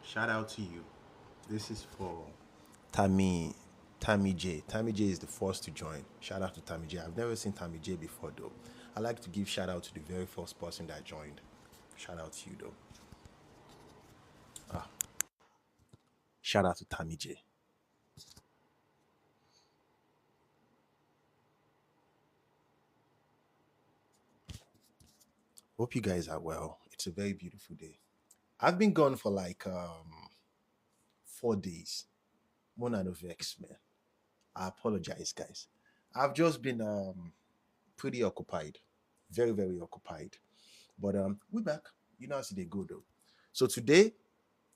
Shout out to you. This is for Tammy Tammy J. Tammy J is the first to join. Shout out to Tammy J. I've never seen Tammy J before though. I like to give shout out to the very first person that joined. Shout out to you though. Ah, shout out to Tammy J. Hope you guys are well. It's a very beautiful day. I've been gone for like 4 days. Mona no vex, man. I apologize, guys. I've just been pretty occupied. Very, very occupied. But we're back. You know how they go though. So today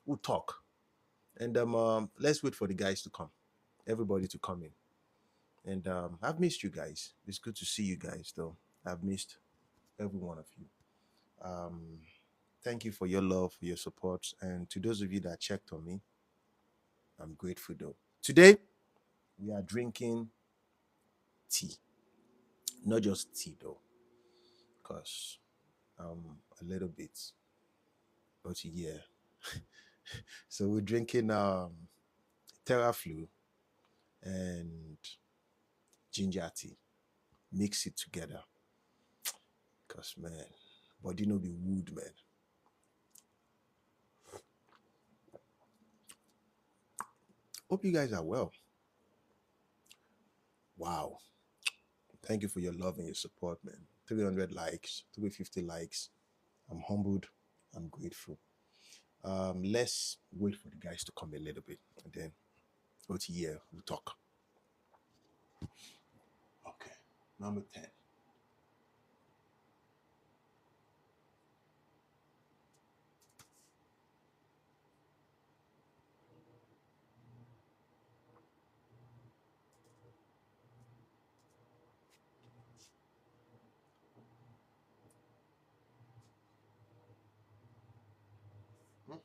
we'll talk. And let's wait for the guys to come. Everybody to come in. And I've missed you guys. It's good to see you guys though. I've missed every one of you. Um thank you for your love, for your support. And to those of you that checked on me, I'm grateful though. Today we are drinking tea. Not just tea though, because a little bit. But yeah. So we're drinking Terraflu and ginger tea. Mix it together. Cause man, body no be wood, man. Hope you guys are well. Wow. Thank you for your love and your support, man. 300 likes, 350 likes. I'm humbled. I'm grateful. Let's wait for the guys to come a little bit and then go to here. We'll talk. Okay. Number 10. Hmm?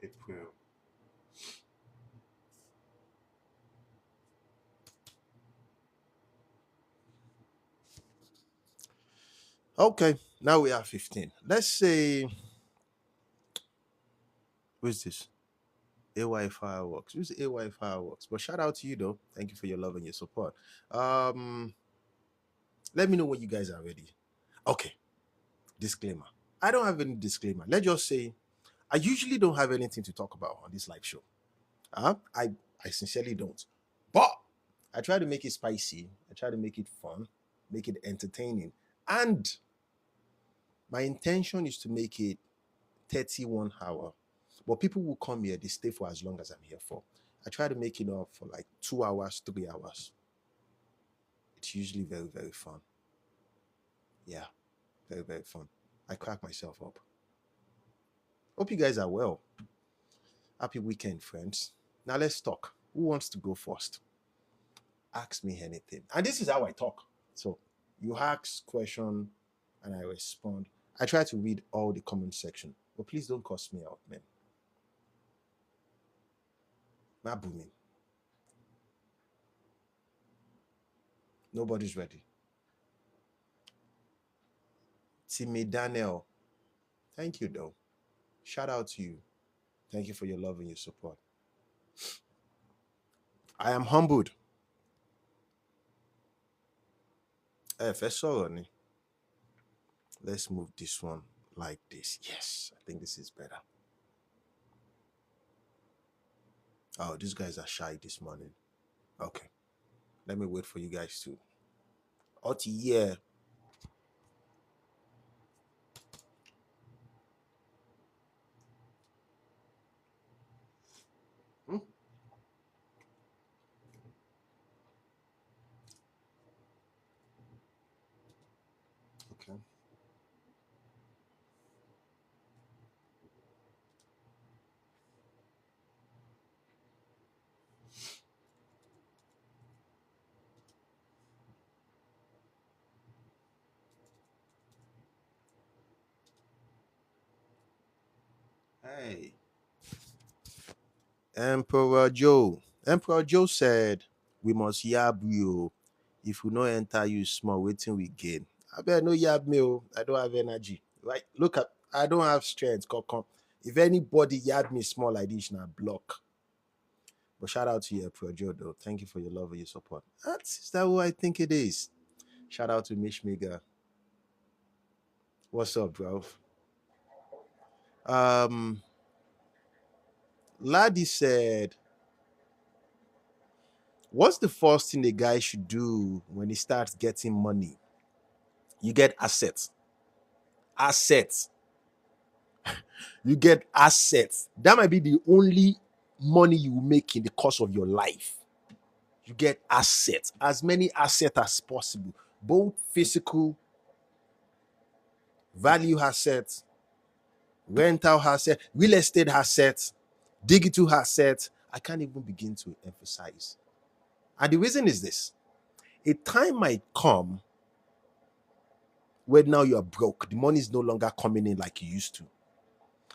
April. Okay. Now we are 15. Let's say, who's this? AY Fireworks. Who's AY Fireworks? But shout out to you though. Thank you for your love and your support. Um, Let me know when you guys are ready. Okay. Disclaimer. I don't have any disclaimer. Let's just say I usually don't have anything to talk about on this live show. I sincerely don't. But I try to make it spicy. I try to make it fun, make it entertaining. And my intention is to make it 31 hour. But people will come here, they stay for as long as I'm here for. I try to make it up for like 2 hours, 3 hours. It's usually very, very fun. Yeah, very, very fun. I crack myself up. Hope you guys are well. Happy weekend, friends. Now let's talk. Who wants to go first? Ask me anything. And this is how I talk. So you ask question and I respond. I try to read all the comment section, but please don't cuss me out, man. Not booming. Nobody's ready. Timmy Daniel, thank you though. Shout out to you. Thank you for your love and your support. I am humbled. Fesoro, let's move this one like this. Yes, I think this is better. Oh, these guys are shy this morning. Okay, let me wait for you guys to. Oti, yeah. Hmm? Okay. Hey, Emperor Joe. Emperor Joe said, we must yab you. If we no enter you small, waiting we gain. I bet no yab me. Oh, I don't have energy. Right? Look at, I don't have strength. Come. If anybody yab me small like this, now block. But shout out to you, Projo, though. Thank you for your love and your support. Is that who I think it is? Shout out to Mish Miga. What's up, bro? Um, Laddie said, what's the first thing a guy should do when he starts getting money? You get assets. Assets. You get assets. That might be the only money you will make in the course of your life. You get assets, as many assets as possible, both physical, value assets, rental assets, real estate assets, digital assets. I can't even begin to emphasize. And the reason is this: a time might come where now you are broke, the money is no longer coming in like you used to,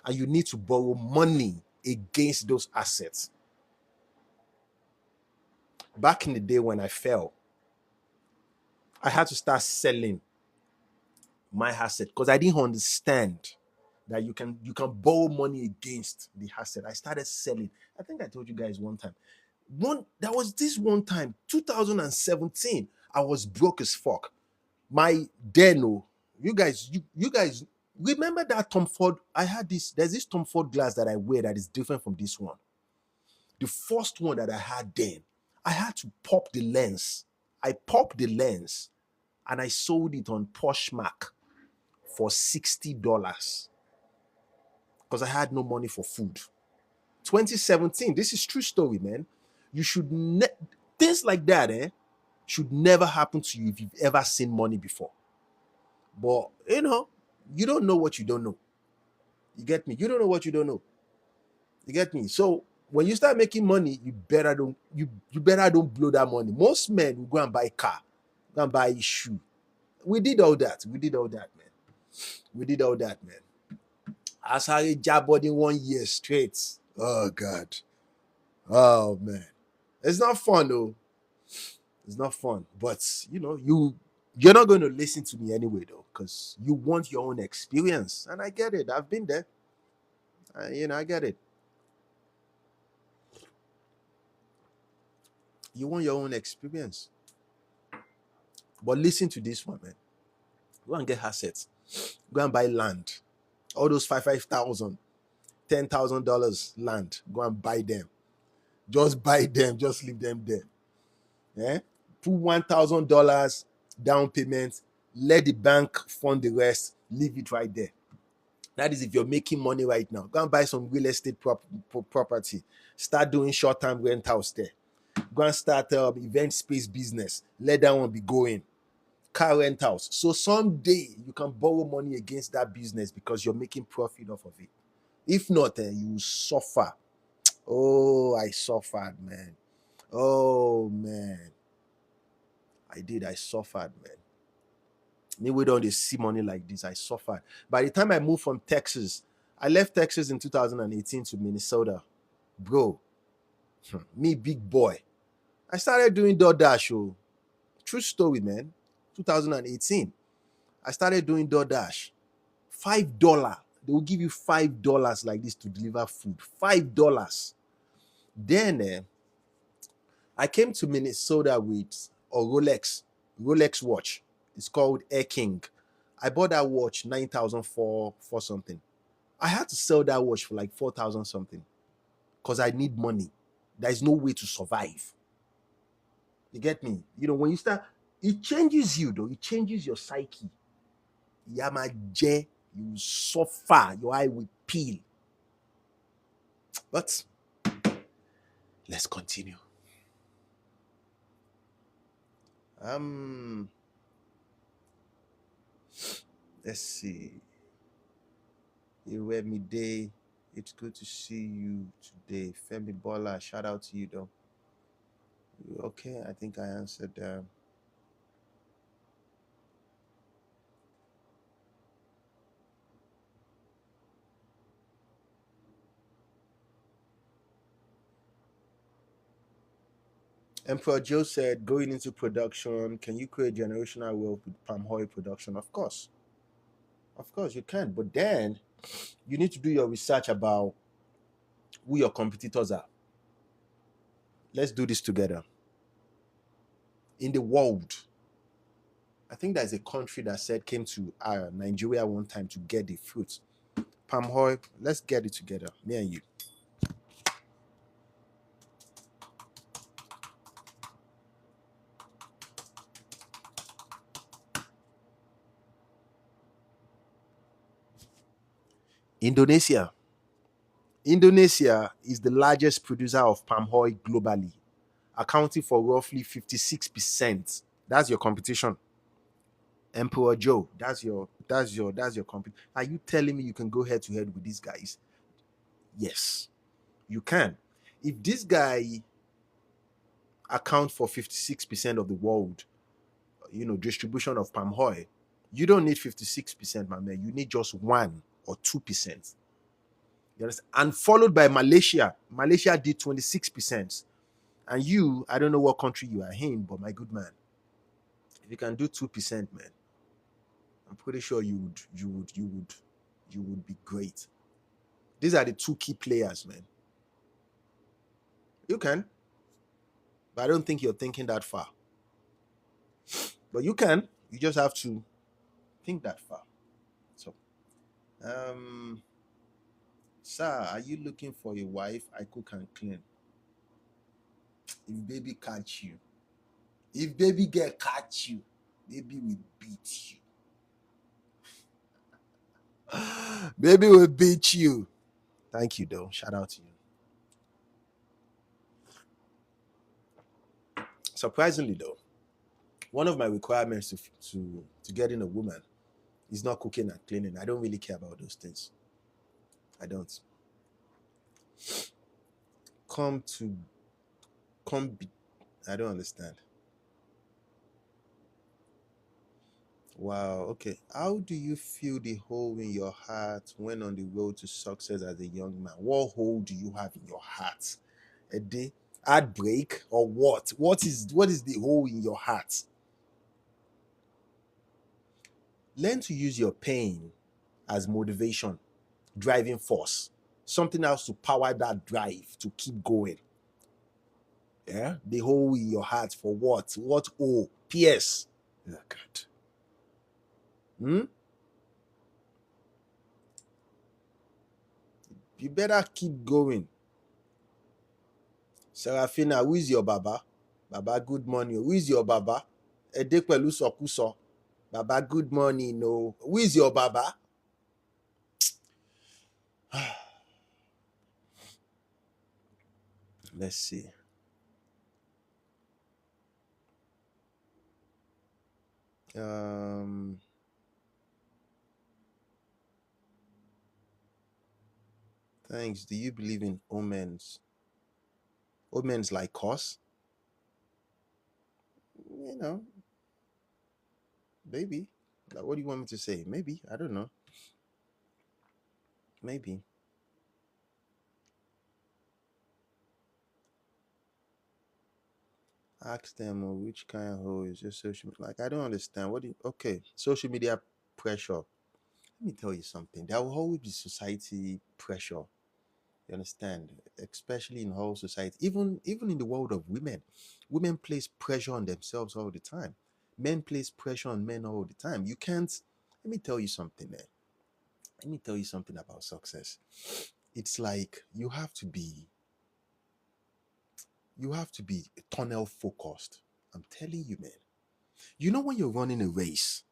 and you need to borrow money against those assets. Back in the day when I fell, I had to start selling my asset because I didn't understand that you can borrow money against the asset. I started selling. I think I told you guys one time. There was this one time, 2017. I was broke as fuck. My Deno, you guys remember that Tom Ford? I had this. There's this Tom Ford glass that I wear that is different from this one. The first one that I had then, I had to pop the lens. I popped the lens and I sold it on Poshmark for $60 because I had no money for food. 2017, this is true story, man. You should things like that, should never happen to you if you've ever seen money before. But you don't know what you don't know. You get me? You don't know what you don't know. You get me? So when you start making money, you better don't blow that money. Most men will go and buy a car, go and buy a shoe. We did all that. We did all that, man. We did all that, man. I started jabbing 1 year straight. Oh God. Oh man. It's not fun though. It's not fun. But you're not going to listen to me anyway though, because you want your own experience. And I get it. I've been there. I get it. You want your own experience. But listen to this one, man. Go and get assets. Go and buy land. All those 5,000, $10,000 land. Go and buy them. Just buy them. Just leave them there. Yeah? Put $1,000 down payment. Let the bank fund the rest. Leave it right there. That is if you're making money right now. Go and buy some real estate property. Start doing short-term rentals there. Go and start event space business. Let that one be going. Car rentals. So someday you can borrow money against that business because you're making profit off of it. If not, you suffer. Oh, I suffered, man. Oh, man. I suffered, man. Me, we don't see money like this. I suffered. By the time I moved from Texas, I left Texas in 2018 to Minnesota. Bro, me, big boy. I started doing DoorDash. Oh. True story, man. 2018. I started doing DoorDash. $5. They will give you $5 like this to deliver food. $5. Then I came to Minnesota with a Rolex watch. It's called Air King. I bought that watch 9,000 for something. I had to sell that watch for like 4,000 something because I need money. There is no way to survive. You get me? When you start, it changes you though. It changes your psyche. Yamaje, you suffer. Your eye will peel. But let's continue. Let's see. You read me day. It's good to see you today. Femi Bola, shout out to you though. Okay, I think I answered Emperor Joe said, going into production, can you create generational wealth with palm oil production? Of course. Of course, you can. But then you need to do your research about who your competitors are. Let's do this together. In the world, I think there's a country that said came to Nigeria one time to get the fruit. Palm oil, let's get it together, me and you. Indonesia. Indonesia is the largest producer of palm oil globally, accounting for roughly 56%. That's your competition. Emperor Joe, that's your competition. Are you telling me you can go head to head with these guys? Yes, you can. If this guy account for 56% of the world, distribution of palm oil, you don't need 56%, my man. You need just 1 or 2%. You understand? And followed by Malaysia. Malaysia did 26%. And you, I don't know what country you are in, but my good man, if you can do 2%, man, I'm pretty sure you would be great. These are the 2 key players, man. You can, but I don't think you're thinking that far. But you can. You just have to think that far. So, sir, are you looking for a wife? I cook and clean. If baby catch you, if baby girl catch you, baby will beat you. Baby will beat you. Thank you, though. Shout out to you. Surprisingly, though, one of my requirements to getting a woman is not cooking and cleaning. I don't really care about those things. I don't. Come be. I don't understand. Wow. Okay. How do you feel the hole in your heart when on the road to success as a young man? What hole do you have in your heart? A day, heartbreak, or what? What is the hole in your heart? Learn to use your pain as motivation, driving force, something else to power that drive to keep going. Yeah, the hole in your heart for what? What hole? P.S. Oh God. You better keep going. Serafina, who is your baba? Baba, good morning. Who is your baba? Ede pẹ̀lú sọkúsọ. Baba, good morning. No. Who is your baba? Let's see. Thanks. Do you believe in omens? Omens like us? Maybe. Like, what do you want me to say? Maybe. I don't know. Maybe. Ask them which kind of hole is your social media. Like, I don't understand. Okay, social media pressure. Let me tell you something. There will always be society pressure. You understand? Especially in whole society. Even in the world of women. Women place pressure on themselves all the time. Men place pressure on men all the time. You can't. Let me tell you something, man. Let me tell you something about success. It's like you have to be tunnel focused. I'm telling you, man. You know when you're running a race,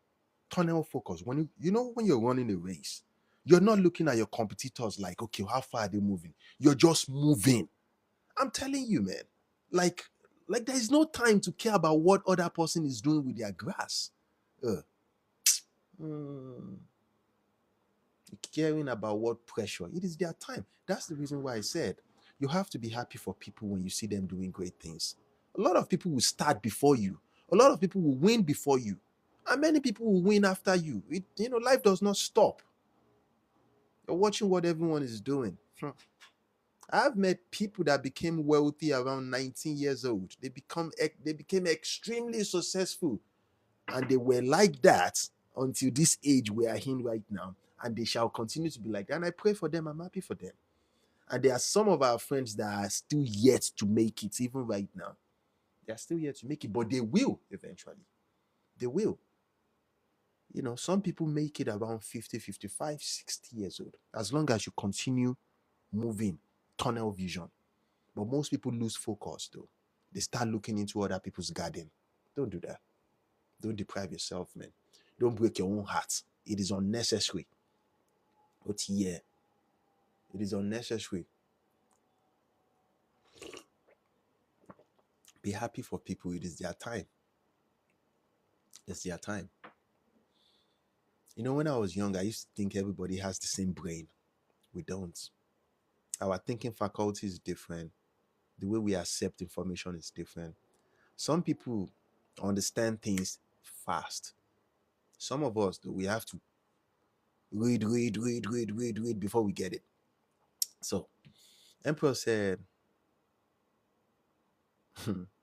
tunnel focus. When when you're running a race, you're not looking at your competitors like, okay, how far are they moving? You're just moving. I'm telling you, man. Like there is no time to care about what other person is doing with their grass. Mm, Caring about what pressure. It is their time. That's the reason why I said you have to be happy for people when you see them doing great things. A lot of people will start before you. A lot of people will win before you. And many people will win after you. Life does not stop. You're watching what everyone is doing. I've met people that became wealthy around 19 years old. They became extremely successful, and they were like that until this age we are in right now, and they shall continue to be like that. And I pray for them. I'm happy for them. And there are some of our friends that are still yet to make it, even right now. They are still yet to make it, but they will eventually. They will. Some people make it around 50, 55, 60 years old, as long as you continue moving, tunnel vision. But most people lose focus though. They start looking into other people's garden. Don't do that. Don't deprive yourself, man. Don't break your own heart. It is unnecessary. But yeah, it is unnecessary. Be happy for people. It is their time. It's their time. When I was young, I used to think everybody has the same brain. We don't. Our thinking faculty is different. The way we accept information is different. Some people understand things fast. Some of us, though, we have to read before we get it. So, Emperor said,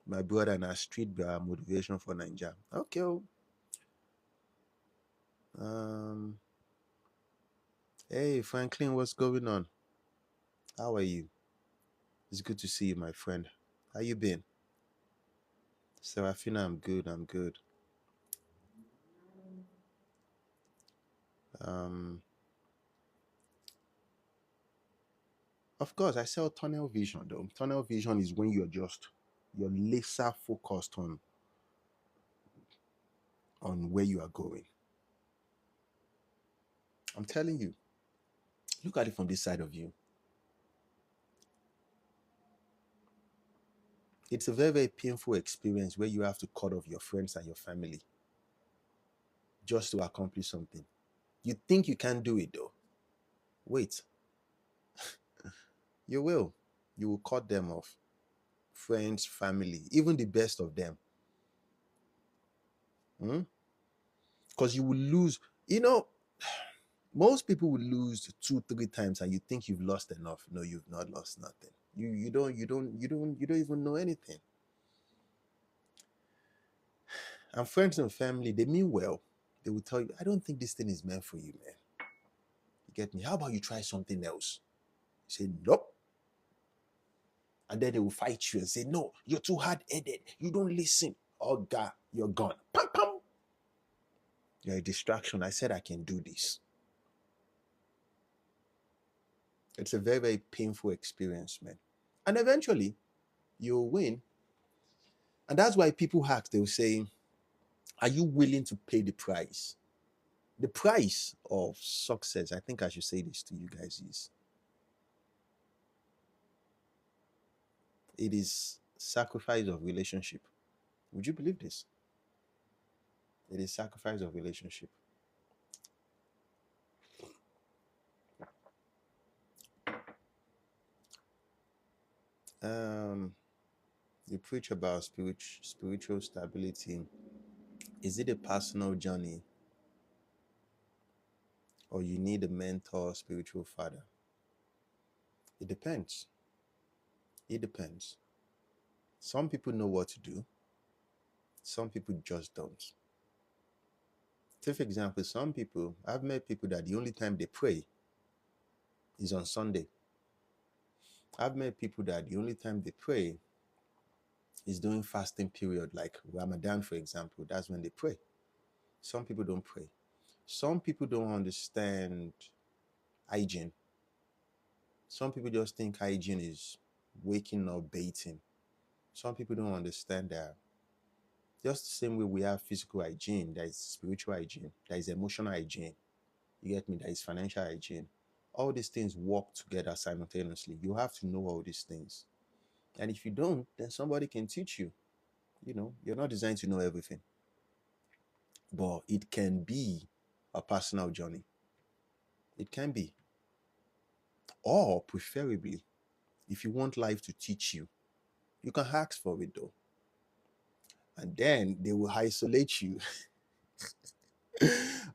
my brother and a street motivation for Nigeria. Okay. Hey, Franklin, what's going on? How are you? It's good to see you, my friend. How you been? Serafina, I'm good. Of course, I sell tunnel vision though. Tunnel vision is when you're laser focused on where you are going. I'm telling you, look at it from this side of you. It's a very, very painful experience where you have to cut off your friends and your family just to accomplish something. You think you can do it though. Wait, you will. You will cut them off. Friends, family, even the best of them. Because you will lose. Most people will lose 2, 3 times and you think you've lost enough. No, you've not lost nothing. You don't even know anything. And friends and family, they mean well. They will tell you, I don't think this thing is meant for you, man. You get me? How about you try something else? You say, nope. And then they will fight you and say, no, you're too hard-headed. You don't listen. Oh, God, you're gone. Pam, pam. You're a distraction. I said I can do this. It's a very, very painful experience, man. And eventually, you'll win. And that's why people ask, they'll say, are you willing to pay the price? The price of success, I think I should say this to you guys, is it is sacrifice of relationship. Would you believe this? It is sacrifice of relationship. You preach about spiritual stability. Is it a personal journey, or you need a mentor, spiritual father? It depends. It depends. Some people know what to do. Some people just don't. Take for example, I've met people that the only time they pray is on Sunday. I've met people that the only time they pray is during fasting period, like Ramadan, for example. That's when they pray. Some people don't pray. Some people don't understand hygiene. Some people just think hygiene is waking up, bathing. Some people don't understand that. Just the same way we have physical hygiene, there is spiritual hygiene, there is emotional hygiene. You get me? There is financial hygiene. All these things work together simultaneously. You have to know all these things. And if you don't, then somebody can teach you. You're not designed to know everything. But it can be a personal journey. It can be. Or preferably, if you want life to teach you, you can ask for it though. And then they will isolate you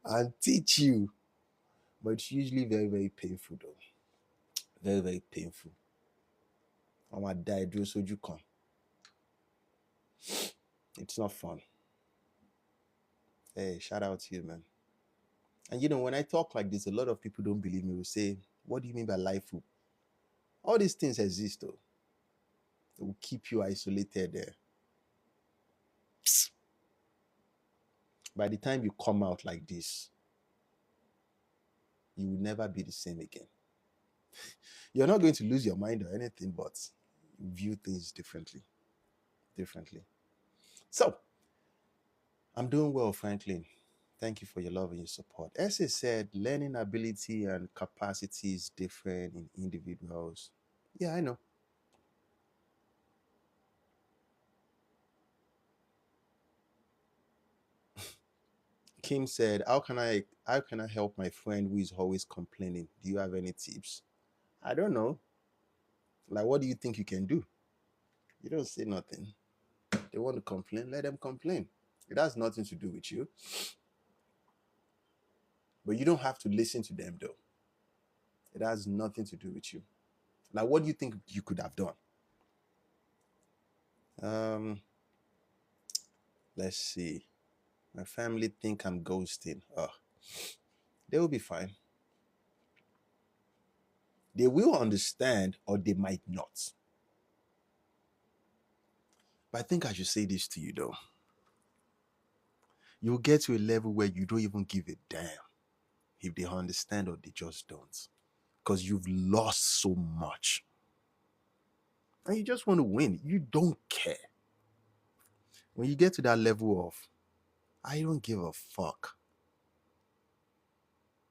and teach you. But it's usually very, very painful though. Very, very painful. I die do so you come. It's not fun. Hey, shout out to you, man. And when I talk like this, a lot of people don't believe me. Will say, "What do you mean by life hoop?" All these things exist, though. It will keep you isolated there. By the time you come out like this, you will never be the same again. You're not going to lose your mind or anything, but you view things differently. So, I'm doing well, Franklin. Thank you for your love and your support. Essay said learning ability and capacity is different in individuals. Yeah, I know. Kim said, how can I help my friend who is always complaining? Do you have any tips? I don't know. Like, what do you think you can do? You don't say nothing. They want to complain, let them complain. It has nothing to do with you. But you don't have to listen to them though. It has nothing to do with you. Like, what do you think you could have done? Let's see. My family think I'm ghosting. Oh, they will be fine. They will understand or they might not. But I think I should say this to you though. You'll get to a level where you don't even give a damn if they understand or they just don't. Because you've lost so much. And you just want to win. You don't care. When you get to that level of, I don't give a fuck.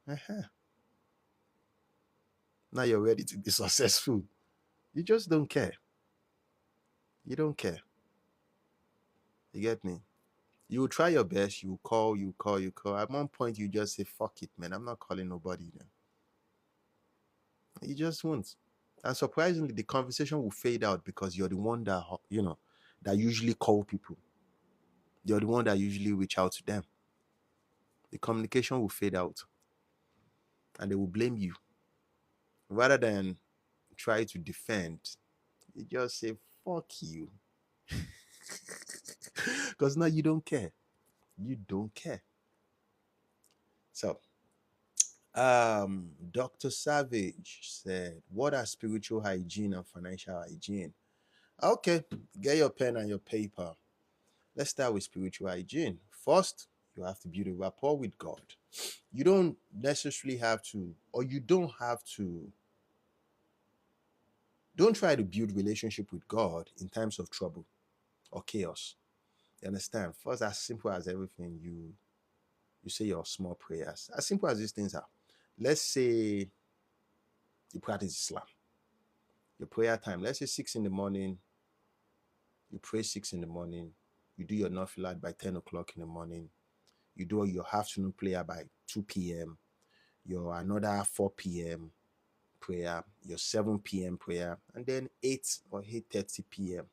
Uh-huh. Now you're ready to be successful. You just don't care. You don't care. You get me? You will try your best. You call. At one point, you just say, fuck it, man. I'm not calling nobody then. You just won't. And surprisingly, the conversation will fade out because you're the one that, that usually call people. You're the one that usually reach out to them. The communication will fade out and they will blame you. Rather than try to defend, you just say, fuck you. Because now you don't care. You don't care. So, Dr. Savage said, what are spiritual hygiene and financial hygiene? Okay, get your pen and your paper. Let's start with spiritual hygiene. First, you have to build a rapport with God. You don't necessarily have to, or you don't have to, don't try to build relationship with God in times of trouble or chaos. You understand? First, as simple as everything, you say your small prayers. As simple as these things are. Let's say you practice Islam. Your prayer time, let's say 6 in the morning, you pray 6 in the morning, you do your nafilat by 10 o'clock in the morning, you do your afternoon prayer by 2 p.m., your another 4 p.m. prayer, your 7 p.m. prayer, and then 8 or 8:30 p.m.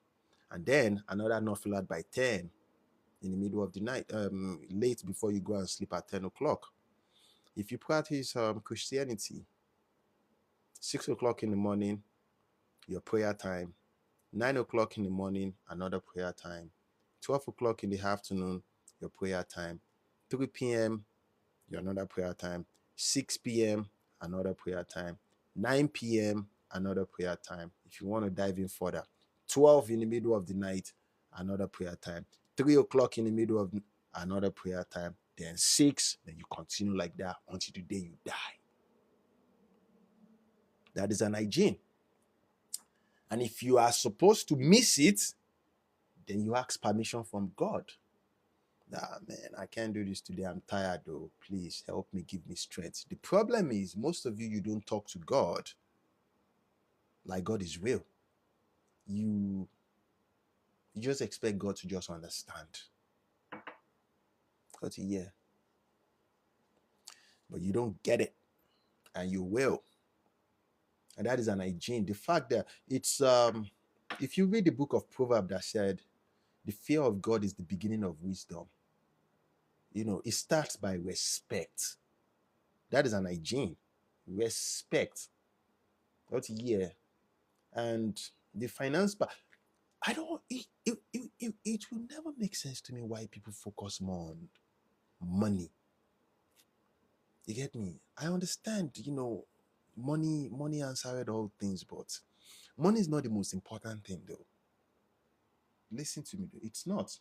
And then another nafilat by 10 in the middle of the night, late before you go and sleep at 10 o'clock. If you practice Christianity, 6 o'clock in the morning, your prayer time, 9 o'clock in the morning, another prayer time, 12 o'clock in the afternoon, your prayer time, 3 p.m., your another prayer time, 6 p.m., another prayer time, 9 p.m., another prayer time. If you want to dive in further, 12 in the middle of the night, another prayer time, 3 o'clock in the middle of another prayer time, then 6, then you continue like that until the day you die. That is an hygiene. And if you are supposed to miss it, then you ask permission from God. Nah, man, I can't do this today. I'm tired though. Please help me, give me strength. The problem is most of you don't talk to God like God is real. You just expect God to just understand. God to hear. But you don't get it. And you will. And that is an hygiene. The fact that it's if you read the book of Proverbs that said the fear of God is the beginning of wisdom. It starts by respect. That is an hygiene. Respect. What year? And The finance part, I don't. It will never make sense to me why people focus more on money. You get me? I understand, money answered all things, but money is not the most important thing, though. Listen to me, though. It's not.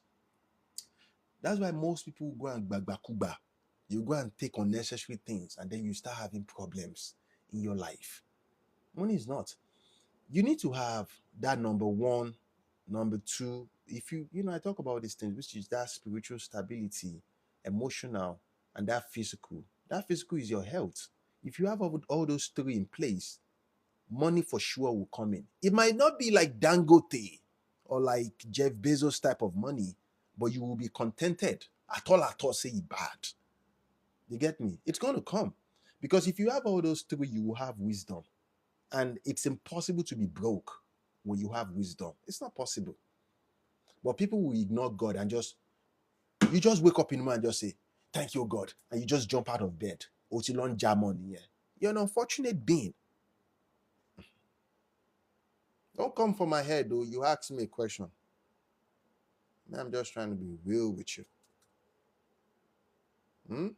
That's why most people go and bagbakuba. You go and take unnecessary things, and then you start having problems in your life. Money is not. You need to have that number one, number two. If I talk about these things, which is that spiritual stability, emotional, and that physical. That physical is your health. If you have all those three in place, money for sure will come in. It might not be like Dangote or like Jeff Bezos type of money, but you will be contented. At all, say it bad. You get me? It's going to come. Because if you have all those three, you will have wisdom. And it's impossible to be broke when you have wisdom. It's not possible. But people will ignore God and you just wake up in the morning and just say, thank you, God. And you just jump out of bed. Otilon Jamon, yeah. You're an unfortunate being. Don't come for my head, though. You ask me a question. I'm just trying to be real with you. Hmm?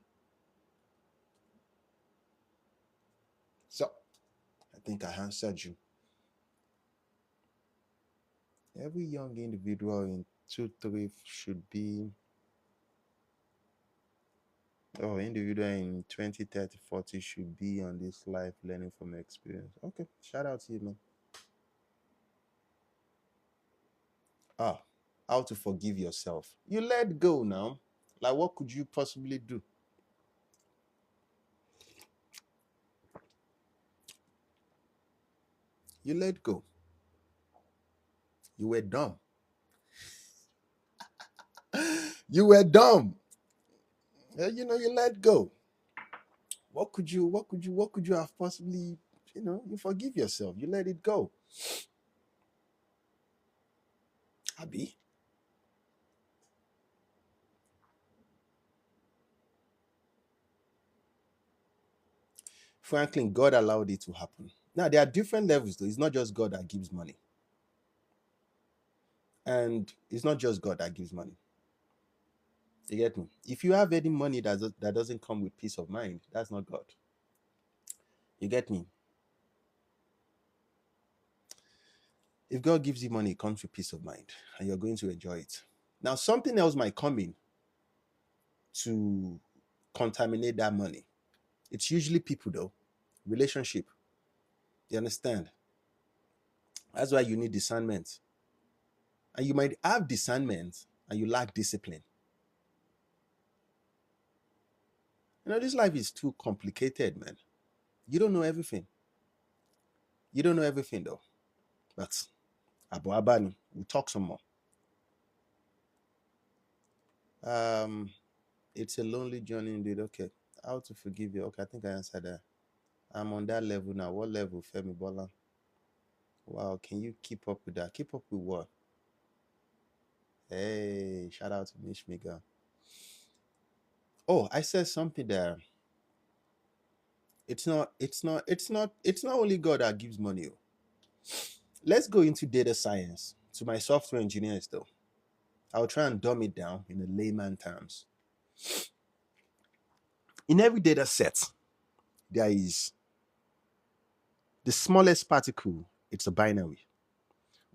So, I think I answered you. Every young individual in 2-3 should be, individual in 20, 30, 40 should be on this life learning from experience. Okay, shout out to you, man. Ah, how to forgive yourself. You let go now. Like, what could you possibly do? You let go. You were dumb. You were dumb. You let go. What could you have possibly, you forgive yourself. You let it go. Abby. Franklin, God allowed it to happen. Now, there are different levels, though. It's not just God that gives money. And it's not just God that gives money. You get me? If you have any money that doesn't come with peace of mind, that's not God. You get me? If God gives you money, it comes with peace of mind, and you're going to enjoy it. Now, something else might come in to contaminate that money. It's usually people, though. Relationship. You understand? That's why you need discernment. And you might have discernment and you lack discipline. This life is too complicated, man. You don't know everything. You don't know everything, though. But Abu Abani, we'll talk some more. Um, it's a lonely journey indeed. Okay. How to forgive you? Okay, I think I answered that. I'm on that level now. What level, Femi Bola? Wow, can you keep up with that? Keep up with what? Hey, shout out to Mish Miga. Oh, I said something there. It's not only God that gives money. Oh. Let's go into data science. To my software engineers, though, I'll try and dumb it down in a layman terms. In every data set, there is the smallest particle. It's a binary,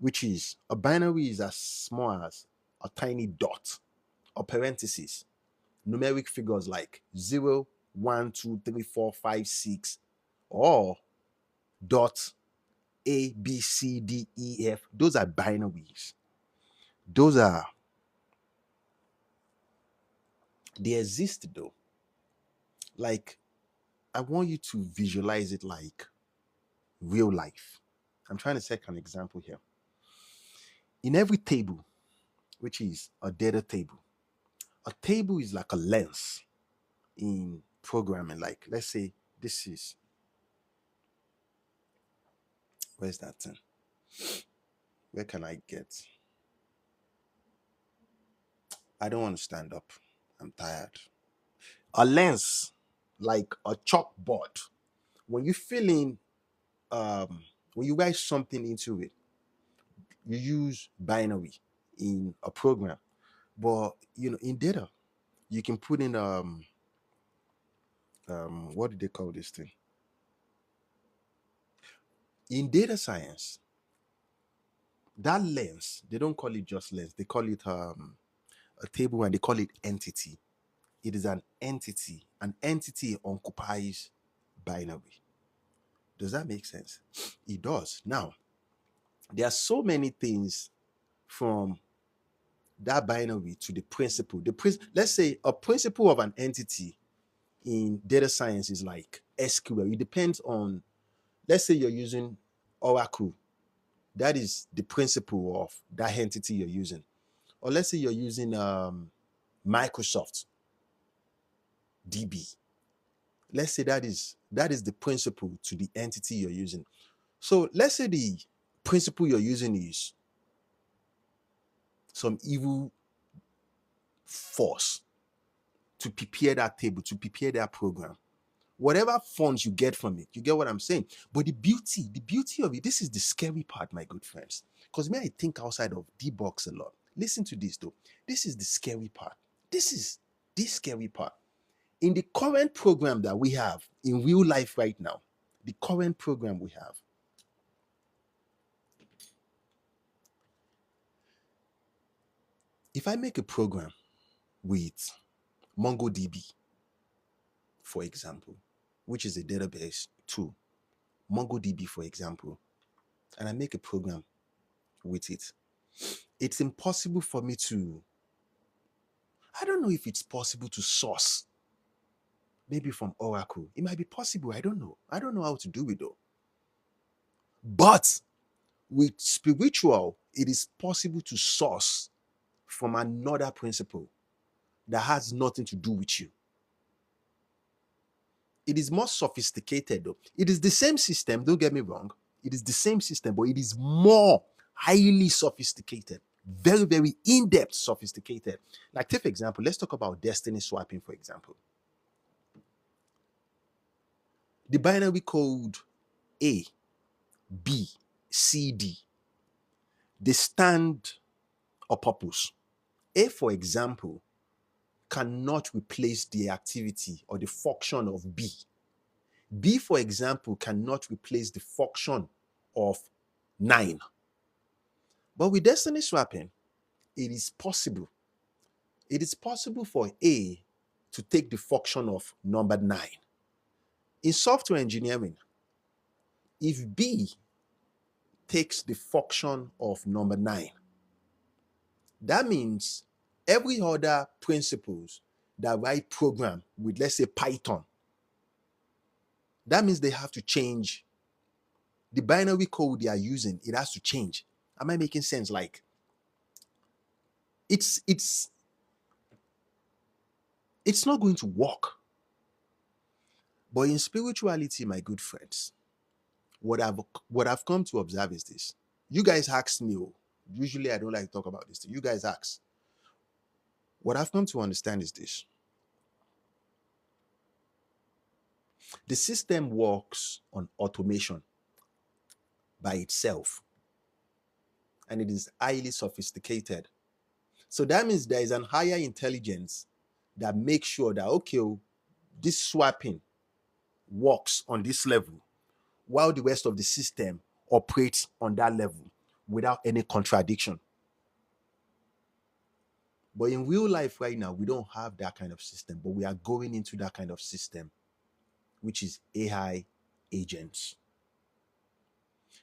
which is a binary is as small as a tiny dot or parentheses, numeric figures like 0, 1, 2, 3, 4, 5, 6, or dot A, B, C, D, E, F. Those are binaries. Those are, they exist though. Like, I want you to visualize it like real life. I'm trying to set an example here. In every table, which is a data table, a table is like a lens in programming. Like, let's say this is, where's that thing? Where can I get? I don't want to stand up. I'm tired. A lens, like a chalkboard. When you fill in, when you write something into it, You use binary in a program, but in data, you can put in what do they call this thing? In data science, that lens, they don't call it just lens, they call it a table, and they call it entity. It is an entity. An entity occupies binary. Does that make sense? It does. Now, there are so many things from that binary to the principle. Let's say a principle of an entity in data science is like SQL. It depends on, let's say you're using Oracle. That is the principle of that entity you're using. Or let's say you're using Microsoft DB. Let's say that is the principle to the entity you're using. So let's say the principle you're using is some evil force to prepare that table, to prepare that program. Whatever funds you get from it, you get what I'm saying. But the beauty of it, this is the scary part, my good friends. Because me, I think outside of the box a lot. Listen to this though. This is the scary part. This is the scary part. In the current program that we have in real life right now, the current program we have, if I make a program with MongoDB, for example, which is a database tool, MongoDB, for example, and I make a program with it, it's impossible for me to, I don't know if it's possible to source maybe from Oracle. It might be possible. I don't know. I don't know how to do it though. But with spiritual, it is possible to source from another principle that has nothing to do with you. It is more sophisticated though. It is the same system, don't get me wrong. It is the same system, but it is more highly sophisticated. Very, very in-depth sophisticated. Like, take for example, let's talk about destiny swapping, for example. The binary code A, B, C, D, they stand a purpose. A, for example, cannot replace the activity or the function of B. B, for example, cannot replace the function of 9. But with destiny swapping, it is possible. It is possible for A to take the function of number 9. In software engineering, if B takes the function of number 9, that means every other principles that write program with, let's say, Python, that means they have to change the binary code they are using. It has to change. Am I making sense? Like, it's not going to work. But in spirituality, my good friends, what I've come to observe is this. You guys ask me, usually I don't like to talk about this. You guys ask. What I've come to understand is this. The system works on automation by itself, and it is highly sophisticated. So that means there is an higher intelligence that makes sure that, okay, this swapping works on this level, while the rest of the system operates on that level without any contradiction. But in real life right now, we don't have that kind of system, but we are going into that kind of system, which is AI agents.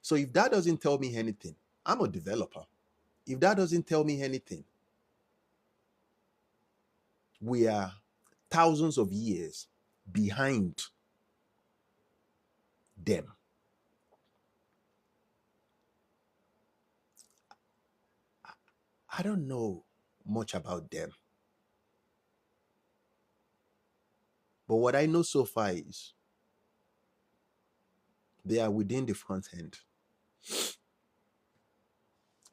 So if that doesn't tell me anything, I'm a developer. If that doesn't tell me anything, we are thousands of years behind them. I don't know much about them. But what I know so far is they are within the front end.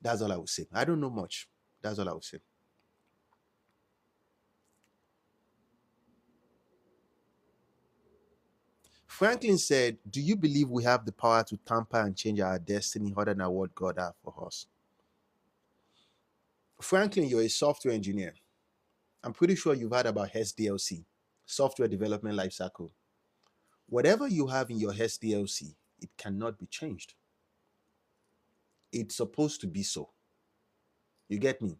That's all I would say. I don't know much. That's all I would say. Franklin said, do you believe we have the power to tamper and change our destiny other than what God has for us? Franklin, you're a software engineer. I'm pretty sure you've heard about SDLC, Software Development Lifecycle. Whatever you have in your SDLC, it cannot be changed. It's supposed to be so. You get me?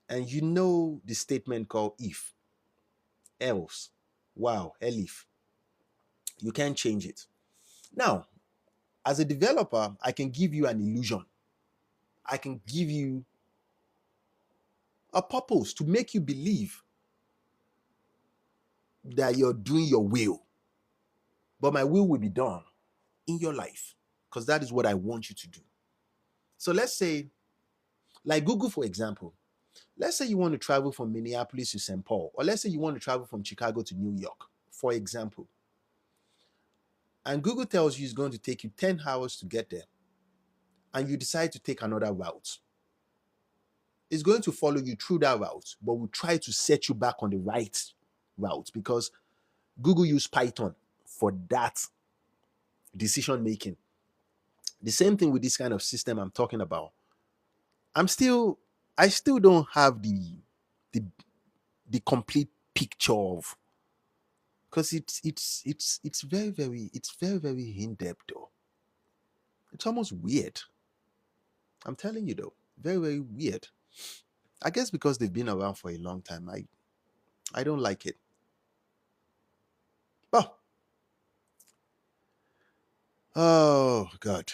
And you know the statement called if, else, wow, elif. You can't change it. Now, as a developer, I can give you an illusion. I can give you a purpose to make you believe that you're doing your will. But my will be done in your life because that is what I want you to do. So let's say, like Google, for example, let's say you want to travel from Minneapolis to St. Paul, or let's say you want to travel from Chicago to New York, for example. And Google tells you it's going to take you 10 hours to get there, and you decide to take another route. It's going to follow you through that route, but will try to set you back on the right route because Google used Python for that decision making. The same thing with this kind of system I'm talking about. I still don't have the complete picture of, because it's very very in depth though. It's almost weird. I'm telling you though, very very weird. I guess because they've been around for a long time, I don't like it. Oh God,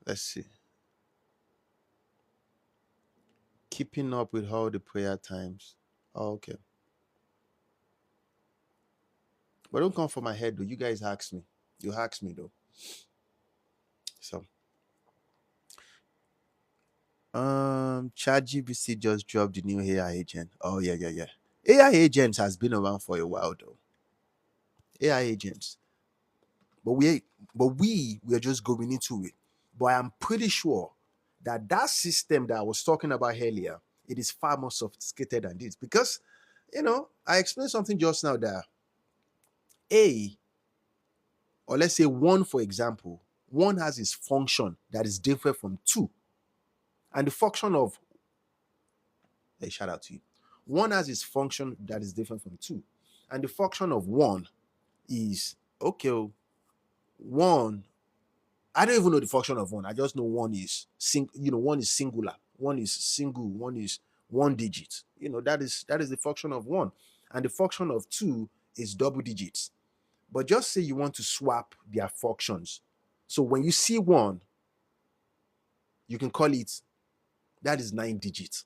let's see. Keeping up with all the prayer times. Oh, okay. But don't come for my head though. You guys asked me. You asked me though. So ChatGPT just dropped the new AI agent. Oh yeah. AI agents has been around for a while though. AI agents. But we're just going into it. But I'm pretty sure that system that I was talking about earlier, it is far more sophisticated than this. Because, I explained something just now that A, or let's say one, for example, one has its function that is different from two. And the function of, hey, shout out to you. One has its function that is different from two. And the function of one is, okay, one, I don't even know the function of one. I just know one is one is singular, one is single, one is one digit. That is the function of one. And the function of two is double digits. But just say you want to swap their functions. So when you see one, you can call it, that is 9 digits.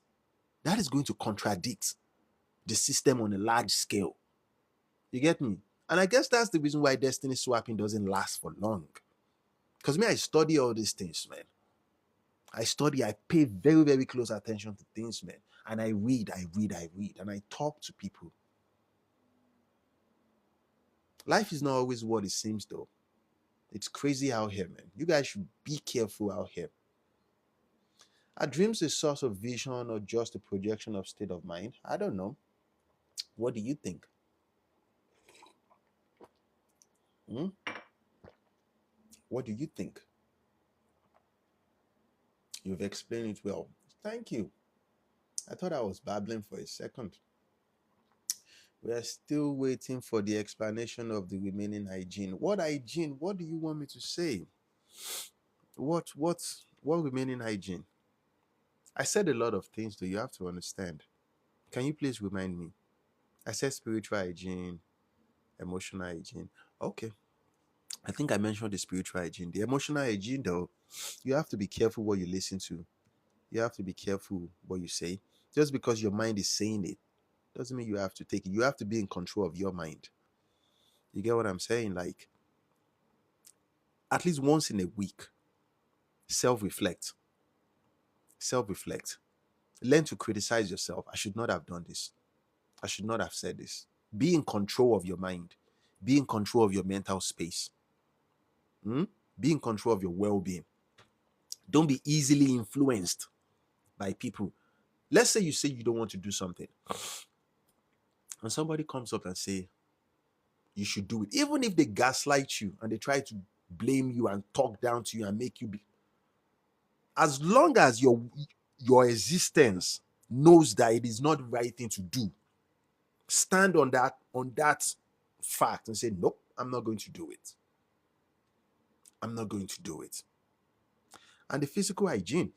That is going to contradict the system on a large scale. You get me? And I guess that's the reason why destiny swapping doesn't last for long. Because I study all these things, man. I pay very, very close attention to things, man. And I read, and I talk to people. Life is not always what it seems, though. It's crazy out here, man. You guys should be careful out here. Are dreams a source of vision or just a projection of state of mind? I don't know. What do you think? What do you think? You've explained it well. Thank you. I thought I was babbling for a second. We are still waiting for the explanation of the remaining hygiene. What hygiene? What do you want me to say? What remaining hygiene? I said a lot of things, though. You have to understand. Can you please remind me? I said spiritual hygiene, emotional hygiene. Okay. I think I mentioned the spiritual hygiene. The emotional hygiene, though, you have to be careful what you listen to. You have to be careful what you say. Just because your mind is saying it doesn't mean you have to take it. You have to be in control of your mind. You get what I'm saying? Like, at least once in a week, self-reflect. Self-reflect. Learn to criticize yourself. I should not have done this. I should not have said this. Be in control of your mind. Be in control of your mental space. Be in control of your well-being. Don't be easily influenced by people. Let's say you don't want to do something, and somebody comes up and say you should do it, even if they gaslight you and they try to blame you and talk down to you and make you be, as long as your existence knows that it is not the right thing to do, stand on that fact and say, nope, I'm not going to do it. I'm not going to do it. And the physical hygiene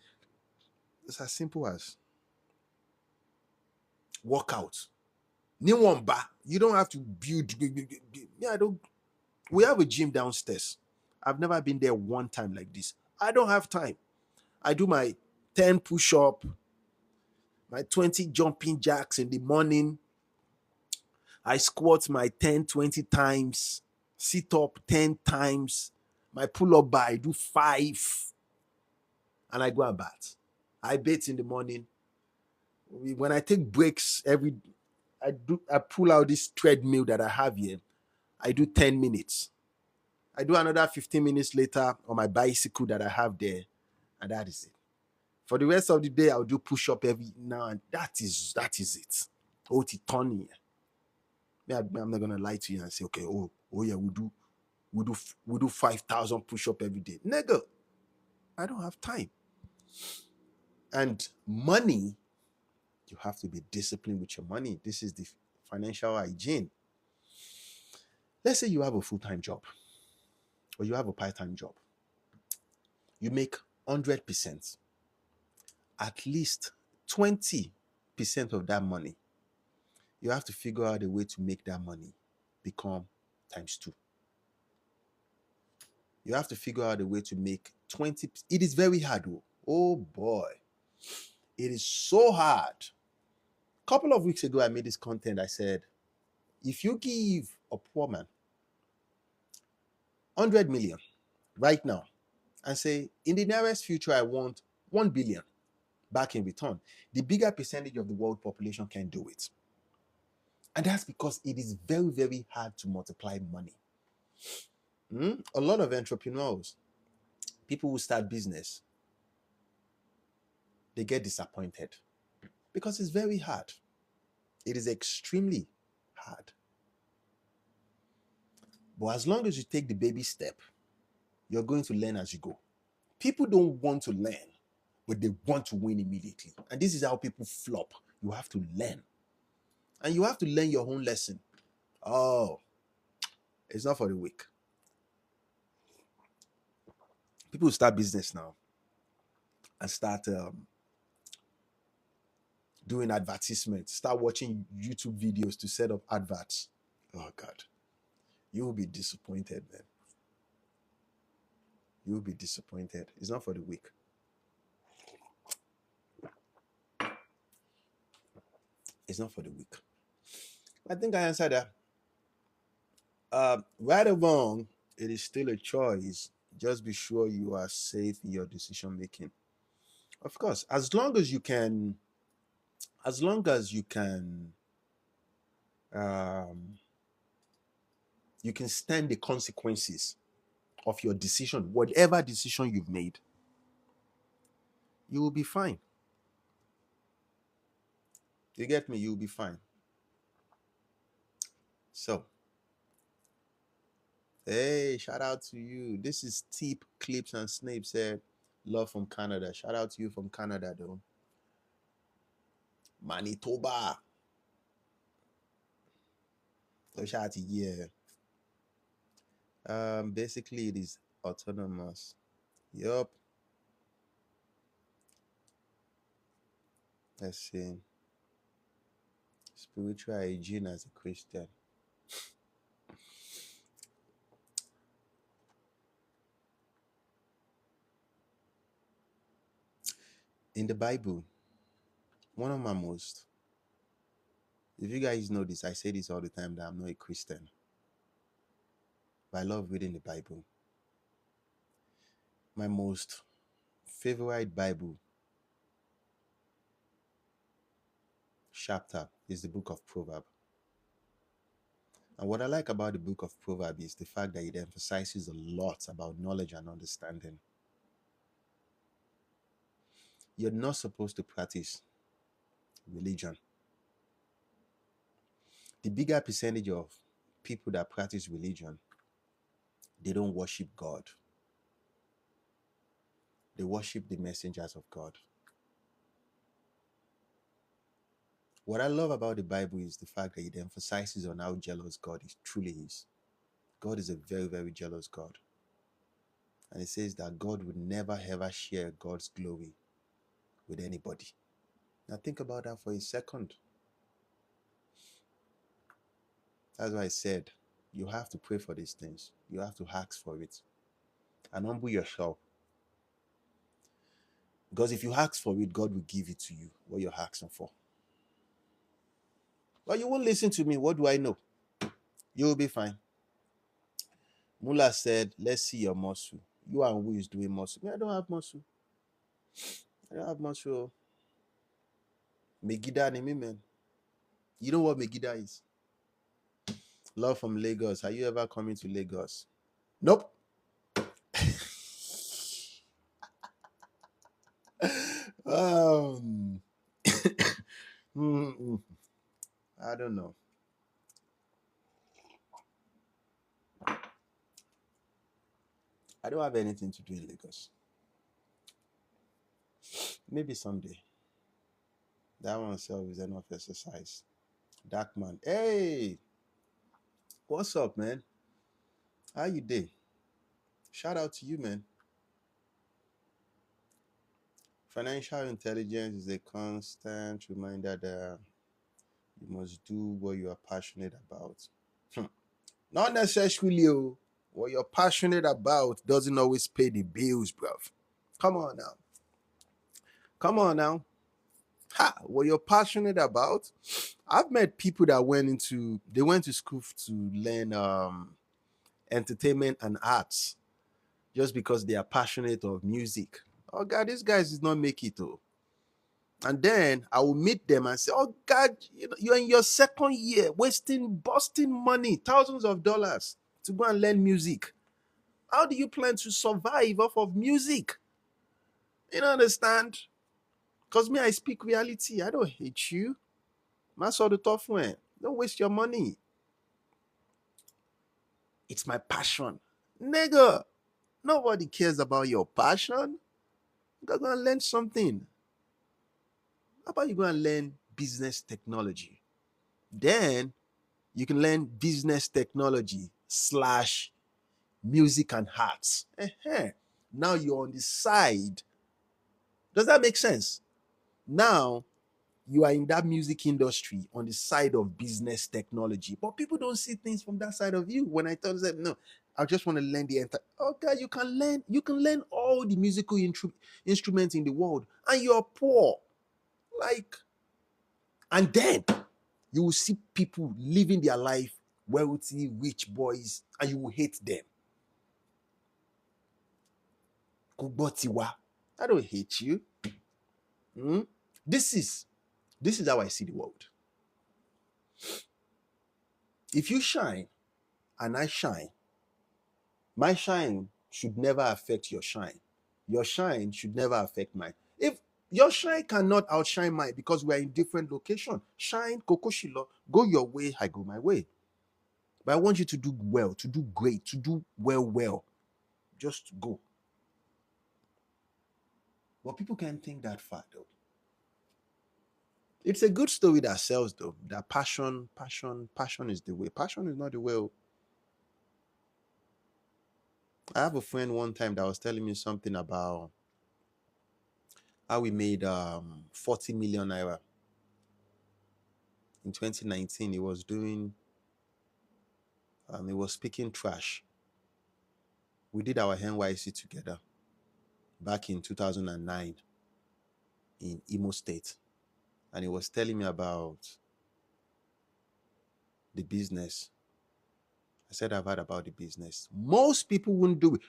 is as simple as workout. You don't have to build. Yeah, I don't. We have a gym downstairs. I've never been there one time like this. I don't have time. I do my 10 push-up, my 20 jumping jacks in the morning. I squat my 10, 20 times, sit up 10 times. My pull-up bar, I do 5, and I go and bath. I bathe in the morning. When I take breaks, I pull out this treadmill that I have here. I do 10 minutes. I do another 15 minutes later on my bicycle that I have there, and that is it. For the rest of the day, I'll do push-up every now and that is it. Oh, Tony. I'm not gonna lie to you and say, okay, oh yeah, we do 5,000 push-up every day. Nigga, I don't have time. And money, you have to be disciplined with your money. This is the financial hygiene. Let's say you have a full-time job or you have a part-time job. You make 100%. At least 20% of that money, you have to figure out a way to make that money become times 2. You have to figure out a way to make 20. It is very hard. Oh boy. It is so hard. A couple of weeks ago, I made this content. I said, if you give a poor man 100 million right now and say, in the nearest future, I want 1 billion back in return, the bigger percentage of the world population can do it. And that's because it is very, very hard to multiply money. A lot of entrepreneurs, people who start business, they get disappointed because it's very hard. It is extremely hard. But as long as you take the baby step, you're going to learn as you go. People don't want to learn, but they want to win immediately. And this is how people flop. You have to learn. And you have to learn your own lesson. Oh, it's not for the weak. People start business now and start doing advertisements, start watching YouTube videos to set up adverts. Oh God, you will be disappointed, man. You will be disappointed. It's not for the weak. It's not for the weak. I think I answered that. Right or wrong, it is still a choice. Just be sure you are safe in your decision making. Of course, as long as you can you can stand the consequences of your decision, whatever decision you've made, you will be fine. You get me? You'll be fine. So, hey, shout out to you. This is Tip Clips and Snape said, love from Canada. Shout out to you from Canada, though. Manitoba. So shout out to you. Basically, it is autonomous. Yup. Let's see. Spiritual hygiene as a Christian. In the Bible, one of my most, if you guys know this, I say this all the time that I'm not a Christian, but I love reading the Bible. My most favorite Bible chapter is the book of Proverbs. And what I like about the book of Proverbs is the fact that it emphasizes a lot about knowledge and understanding. You're not supposed to practice religion. The bigger percentage of people that practice religion, they don't worship God. They worship the messengers of God. What I love about the Bible is the fact that it emphasizes on how jealous God is truly is. God is a very, very jealous God. And it says that God would never ever share God's glory with anybody. Now think about that for a second. That's why I said you have to pray for these things. You have to ask for it. And humble yourself. Because if you ask for it, God will give it to you, what you're asking for. But you won't listen to me. What do I know? You'll be fine. Mullah said, let's see your muscle. You and who is doing muscle? Me, I don't have muscle. I don't have muscle. Megida ni me, man. You know what Megida is? Love from Lagos. Are you ever coming to Lagos? Nope. um, I don't know. I don't have anything to do in Lagos. Maybe someday. That one itself is enough exercise. Dark man. Hey, what's up, man? How you doing? Shout out to you, man. Financial intelligence is a constant reminder that you must do what you are passionate about. Not necessarily, what you're passionate about doesn't always pay the bills, bruv. Come on now. Come on now. Ha, what you're passionate about. I've met people that went to school to learn entertainment and arts just because they are passionate of music. Oh God, these guys did not make it though. And then I will meet them and say, oh God, you're in your second year, busting money, thousands of dollars to go and learn music. How do you plan to survive off of music? You don't understand? Because me, I speak reality. I don't hate you. That's all the tough one. Don't waste your money. It's my passion. Nigga, nobody cares about your passion. Go and learn something. How about you go and learn business technology? Then you can learn business technology slash music and arts. Now you're on the side. Does that make sense? Now you are in that music industry on the side of business technology, but people don't see things from that side of you. When I tell them, no, I just want to learn the entire. Okay, you can learn all the musical instruments in the world, and you're poor. Like, and then you will see people living their life, wealthy, rich boys, and you will hate them. I don't hate you. This is how I see the world. If you shine and I shine, my shine should never affect your shine. Your shine should never affect mine. If your shine cannot outshine mine because we're in different locations, shine, Kokoshilo, go your way, I go my way. But I want you to do well, to do great, to do well. Just go. But people can't think that far though. It's a good story that sells though. That passion is the way. Passion is not the way. I have a friend one time that was telling me something about how we made 40 million naira in 2019. He was speaking trash. We did our NYC together back in 2009 in Imo State, and he was telling me about the business. I said I've heard about the business. Most people wouldn't do it.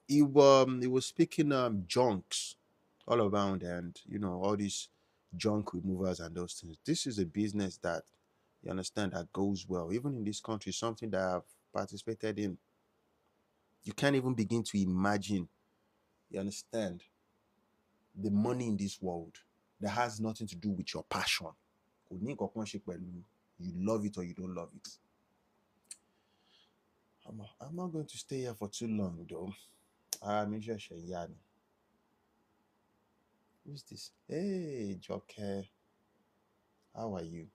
He was speaking junks all around, and all these junk removers and those things. This is a business that you understand that goes well. Even in this country, something that I've participated in. You can't even begin to imagine, you understand, the money in this world that has nothing to do with your passion. You love it or you don't love it. I'm not going to stay here for too long though. Who's this? Hey, Joker. How are you?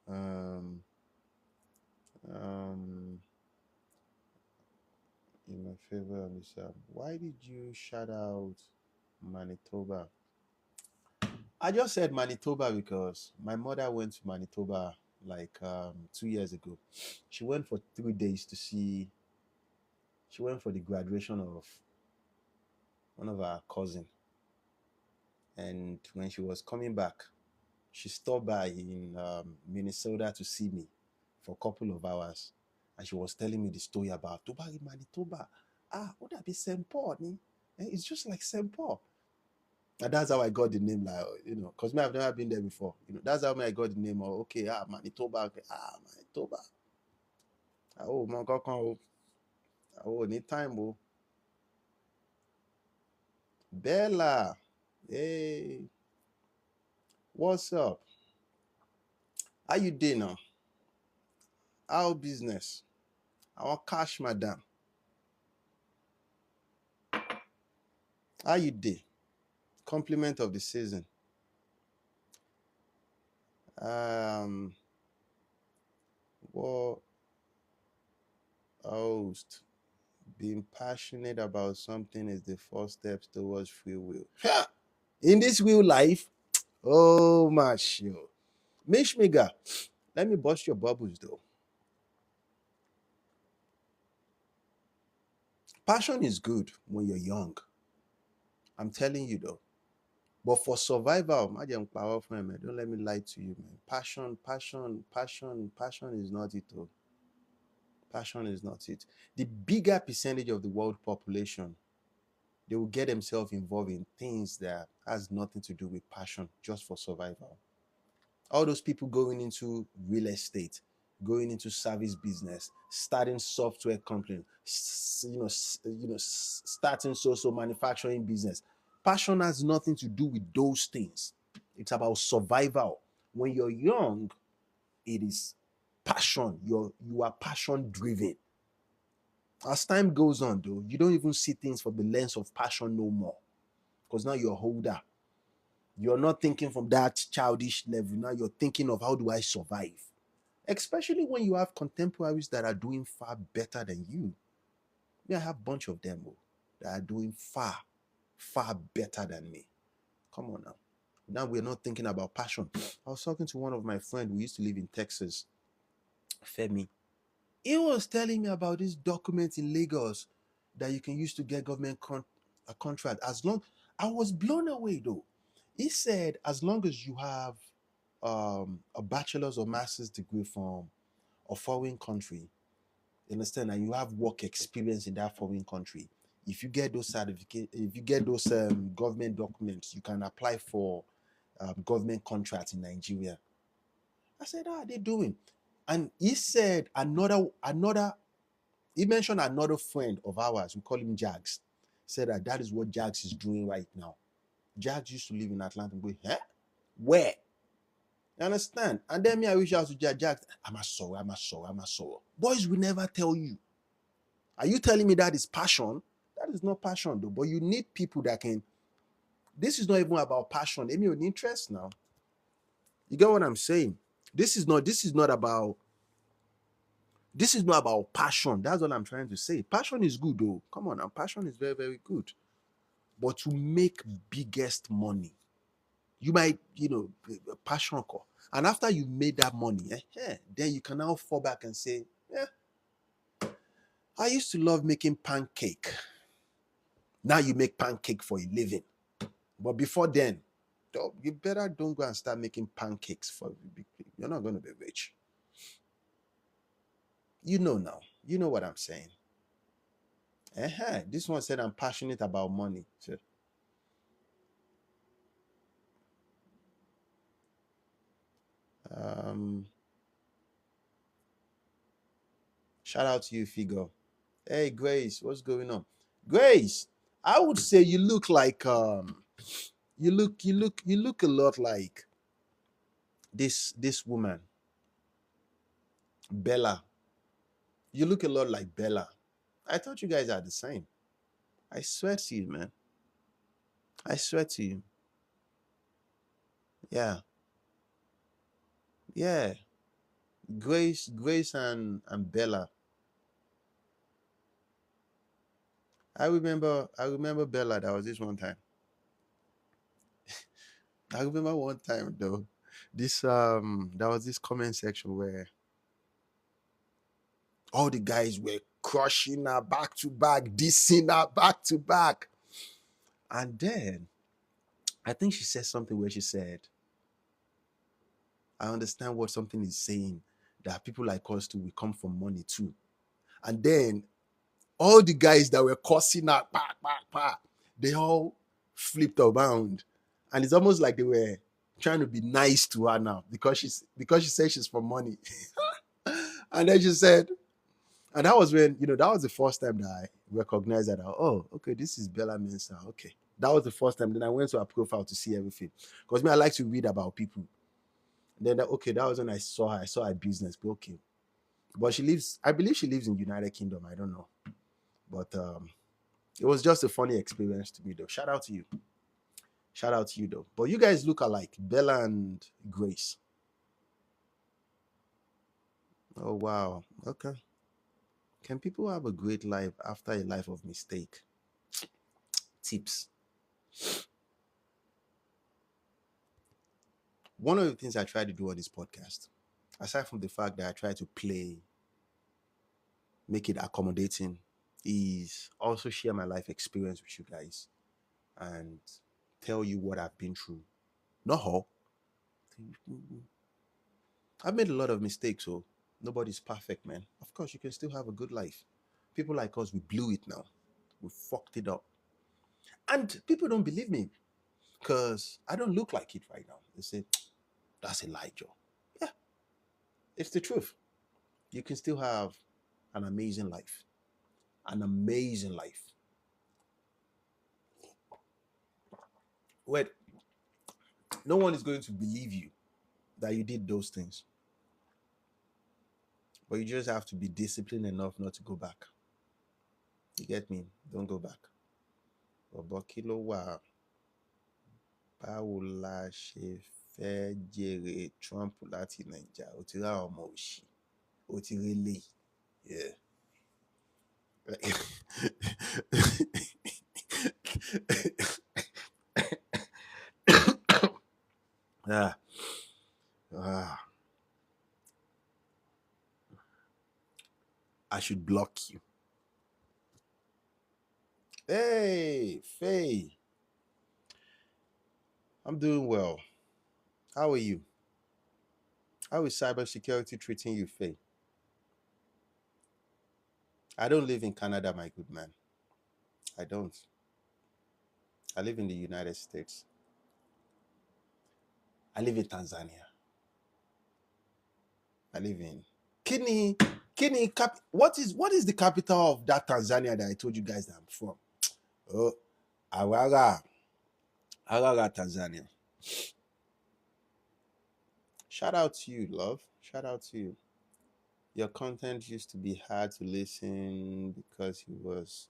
Um, um, in my favor on this why did you shout out Manitoba? I just said Manitoba because my mother went to Manitoba like 2 years ago. She went for 3 days to see. She went for the graduation of one of our cousin, and when she was coming back, she stopped by in Minnesota to see me for a couple of hours, and she was telling me the story about Toba in Manitoba. Ah, would that be Saint Paul? Ni? It's just like Saint Paul. And that's how I got the name, like because me I've never been there before. That's how I got the name. Of okay, Manitoba, okay, Manitoba. Oh, my God, oh, need time, oh. Bella, hey, what's up? How you doing now? How business? I want cash, madam. How you day? Compliment of the season. Um, what host? Being passionate about something is the first steps towards free will. In this real life, oh my show. Mishmiga, let me bust your bubbles though. Passion is good when you're young. I'm telling you though. But for survival, imagine power for man. Don't let me lie to you, man. Passion is not it. Oh. Passion is not it. The bigger percentage of the world population, they will get themselves involved in things that has nothing to do with passion, just for survival. All those people going into real estate, going into service business, starting software company, starting social manufacturing business. Passion has nothing to do with those things. It's about survival. When you're young, it is passion. You are passion driven. As time goes on, though, you don't even see things from the lens of passion no more, because now you're older. You're not thinking from that childish level. Now you're thinking of how do I survive? Especially when you have contemporaries that are doing far better than you. Me, I have a bunch of them that are doing far, far better than me. Come on now. Now we're not thinking about passion. I was talking to one of my friends who used to live in Texas, Femi. He was telling me about this document in Lagos that you can use to get a contract. As long I was blown away though. He said as long as you have a bachelor's or master's degree from a foreign country, you understand, and you have work experience in that foreign country, if you get those certificates, if you get those government documents, you can apply for government contracts in Nigeria. I said, how are they doing? And he said another he mentioned another friend of ours, we call him Jags, said that is what Jags is doing right now. Jags used to live in Atlanta and go, huh? Where? You understand? And then me, I reach out to Jags. I'm a sorrow. Boys will never tell you. Are you telling me that is passion? That is not passion though. But you need people that can. This is not even about passion. Maybe your interest now. You get what I'm saying? This is not about passion. That's what I'm trying to say. Passion is good though. Come on now. Passion is very, very good. But to make biggest money, you might, passion call. And after you made that money, then you can now fall back and say, yeah, I used to love making pancake. Now you make pancake for a living. But before then, you better don't go and start making pancakes for you're not going to be rich. You know now. You know what I'm saying. This one said I'm passionate about money. So, um, shout out to you, Figo. Hey, Grace, what's going on? Grace, I would say you look like you look a lot like this woman, Bella. You look a lot like Bella. I thought you guys are the same. I swear to you, man. I swear to you. Yeah. Yeah. Grace and Bella. I remember Bella. That was this one time. I remember one time though. There was this comment section where all the guys were crushing her back to back, dissing her back to back. And then I think she said something where she said, I understand what something is saying, that people like us too will come for money too. And then all the guys that were cursing her, they all flipped around. And it's almost like they were trying to be nice to her now because she said she's for money. And then she said, and that was when, that was the first time that I recognized that, oh, okay, this is Bella Mensah. Okay. That was the first time. Then I went to her profile to see everything. Because me, I like to read about people. Then, that was when I saw her. I saw her business. But okay. But I believe she lives in United Kingdom. I don't know. But it was just a funny experience to me, though. Shout out to you. Shout out to you, though. But you guys look alike, Bella and Grace. Oh, wow. Okay. Can people have a great life after a life of mistake? Tips. One of the things I try to do on this podcast, aside from the fact that I try to make it accommodating, is also share my life experience with you guys and tell you what I've been through. Not all. I've made a lot of mistakes, so nobody's perfect, man. Of course, you can still have a good life. People like us, we blew it now. We fucked it up. And people don't believe me because I don't look like it right now. They say, that's Elijah. Yeah, it's the truth. You can still have an amazing life. An amazing life. Wait, no one is going to believe you that you did those things. But you just have to be disciplined enough not to go back. You get me? Don't go back. Ọ̀bọ kí ló wà? Báwo la ṣe fẹ́ jèrè Trump láti Nàìjíríà? Ó ti rá àwọn ọmọ òṣì. Ó ti rí lè. Yeah. Ah. Ah. I should block you. Hey, Faye. I'm doing well. How are you? How is cybersecurity treating you, Faye? I don't live in Canada, my good man. I don't. I live in the United States. I live in Tanzania. I live in Kini. What is the capital of that Tanzania that I told you guys that I'm from? Oh, Harare, Tanzania. Shout out to you, love. Shout out to you. Your content used to be hard to listen because it was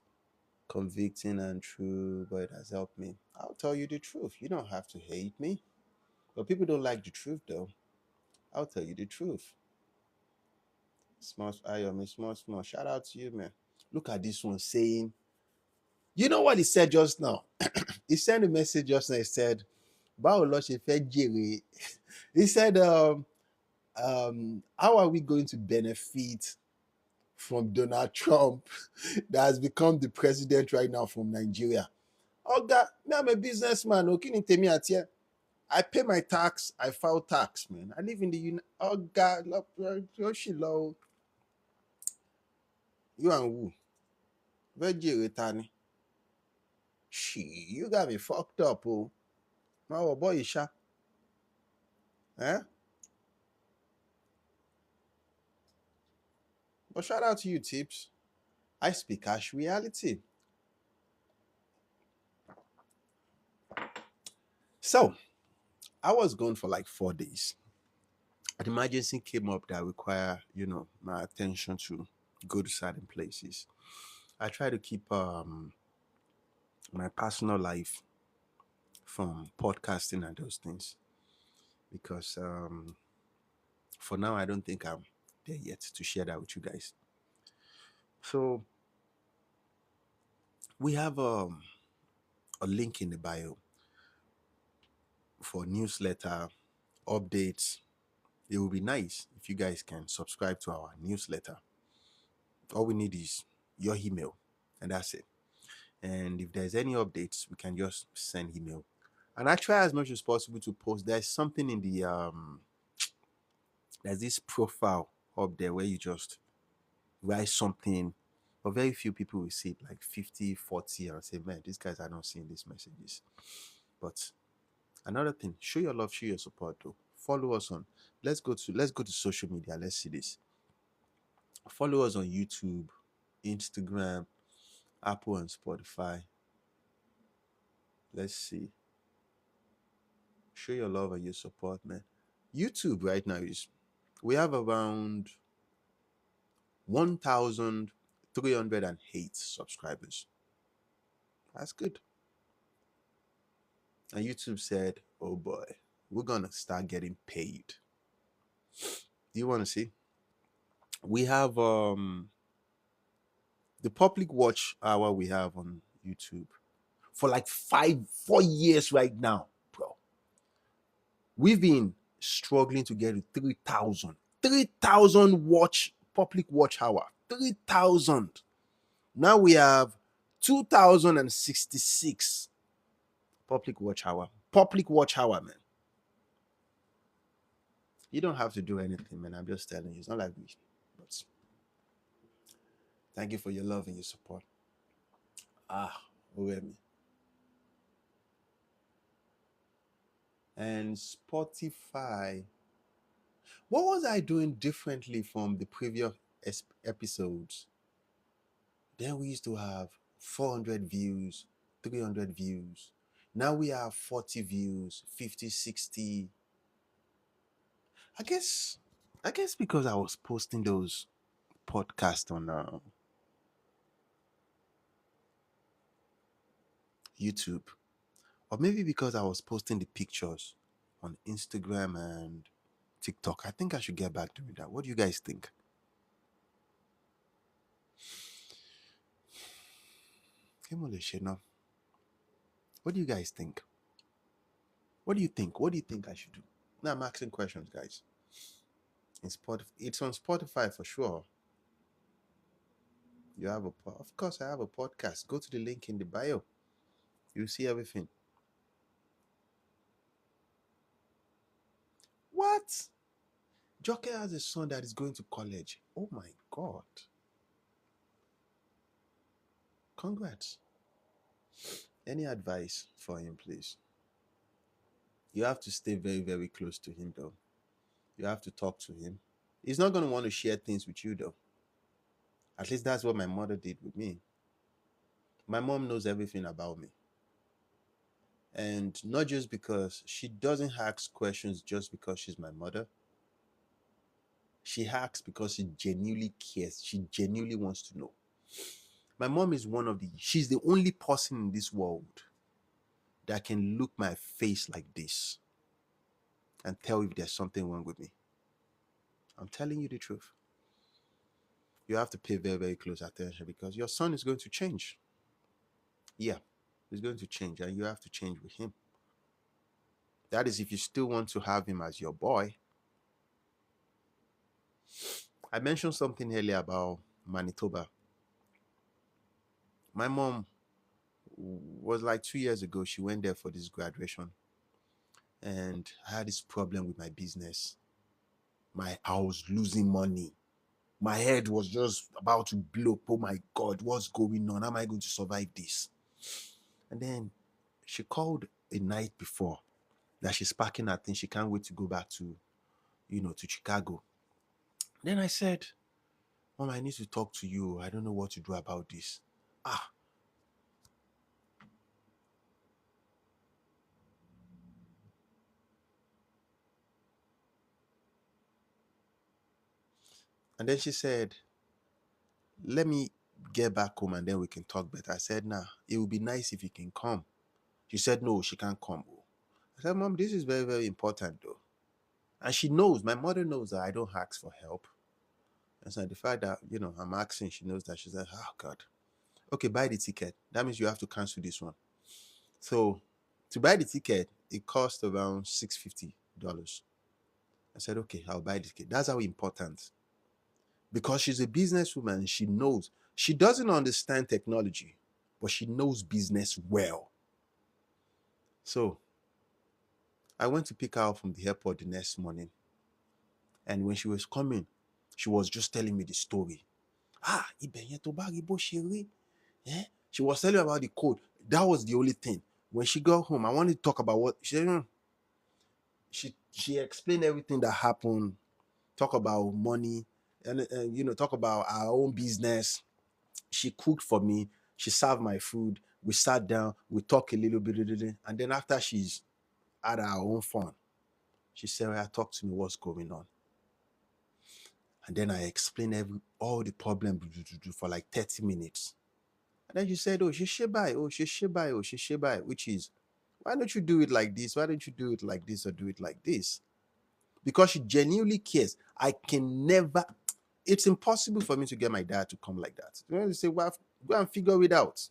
convicting and true, but it has helped me. I'll tell you the truth. You don't have to hate me. But people don't like the truth, though. I'll tell you the truth. Small, small. Shout out to you, man. Look at this one saying, you know what he said just now? He sent a message just now. He said, báwo ló ṣe fẹ́ jèrè? He said, how are we going to benefit from Donald Trump that has become the president right now from Nigeria? Oga, me, I'm a businessman. Okay, tell me at here. I pay my tax. I file tax, man. I live in the Oga, you and who? Veggie retani. You got me fucked up, oh. My boy, Isha. Eh? But shout out to you, Tips. I speak Ash reality. So, I was gone for like 4 days. An emergency came up that required, my attention to go to certain places. I try to keep my personal life from podcasting and those things because for now I don't think I'm there yet to share that with you guys. So we have a link in the bio for newsletter updates. It would be nice if you guys can subscribe to our newsletter. All we need is your email, and that's it. And if there's any updates, we can just send email. And I try as much as possible to post. There's something in the there's this profile up there where you just write something, but very few people will see it, like 50, 40, and say, man, these guys are not seeing these messages. But another thing, show your love, show your support though. Follow us on let's go to social media. Let's see this. Follow us on YouTube, Instagram, Apple, and Spotify. Let's see. Show your love and your support, man. YouTube right now is we have around 1,308 subscribers. That's good. And YouTube said, oh boy, we're gonna start getting paid. Do you want to see? We have the public watch hour we have on YouTube for like 4 years right now, bro. We've been struggling to get to 3,000. 3,000 watch public watch hour. 3,000. Now we have 2,066 public watch hour. Public watch hour, man. You don't have to do anything, man. I'm just telling you. It's not like we. But thank you for your love and your support. Oremi. And Spotify. What was I doing differently from the previous episodes? Then we used to have 400 views, 300 views. Now we have 40 views, 50, 60. I guess because I was posting those podcasts on YouTube, or maybe because I was posting the pictures on Instagram and TikTok. I think I should get back doing that. What do you guys think? What do you guys think? What do you think? What do you think I should do? Now I'm asking questions, guys. It's on Spotify for sure. You have of course I have a podcast. Go to the link in the bio. You'll see everything. What? Joker has a son that is going to college. Oh my god. Congrats. Any advice for him, please? You have to stay very, very close to him though. You have to talk to him. He's not going to want to share things with you though. At least that's what my mother did with me. My mom knows everything about me. And not just because she doesn't ask questions just because she's my mother. She asks because she genuinely cares. She genuinely wants to know. My mom is she's the only person in this world that can look my face like this and tell if there's something wrong with me. I'm telling you the truth. You have to pay very, very close attention because your son is going to change. Yeah, he's going to change and you have to change with him. That is if you still want to have him as your boy. I mentioned something earlier about Manitoba. My mom was like 2 years ago, she went there for this graduation. And I had this problem with my business. I was losing money. My head was just about to blow up. Oh my God, what's going on? How am I going to survive this? And then she called a night before that she's packing her things. She can't wait to go back to, to Chicago. Then I said, Mom, I need to talk to you. I don't know what to do about this. Ah. And then she said, let me get back home and then we can talk better. I said, nah, it would be nice if you can come. She said, no, she can't come. I said, Mom, this is very, very important though. And she knows, my mother knows that I don't ask for help. And so the fact that, I'm asking, she knows that. She's like, oh God. Okay, buy the ticket. That means you have to cancel this one. So to buy the ticket, it cost around $650. I said, okay, I'll buy the ticket. That's how important. Because she's a businesswoman, she knows. She doesn't understand technology, but she knows business well. So I went to pick her up from the airport the next morning. And when she was coming, she was just telling me the story. She was telling me about the code. That was the only thing. When she got home, I wanted to talk about what she said. She explained everything that happened, talk about money, and talk about our own business. She cooked for me. She served my food. We sat down. We talked a little bit, and then after she's had her own fun, she said, "Well, talk to me. What's going on?" And then I explained all the problem for like 30 minutes. And then she said, "Oh, Shishibai, oh, Shishibai, oh, Shishibai," which is, why don't you do it like this? Why don't you do it like this or do it like this? Because she genuinely cares. I can never, it's impossible for me to get my dad to come like that. You know, they say, well, go and figure it out.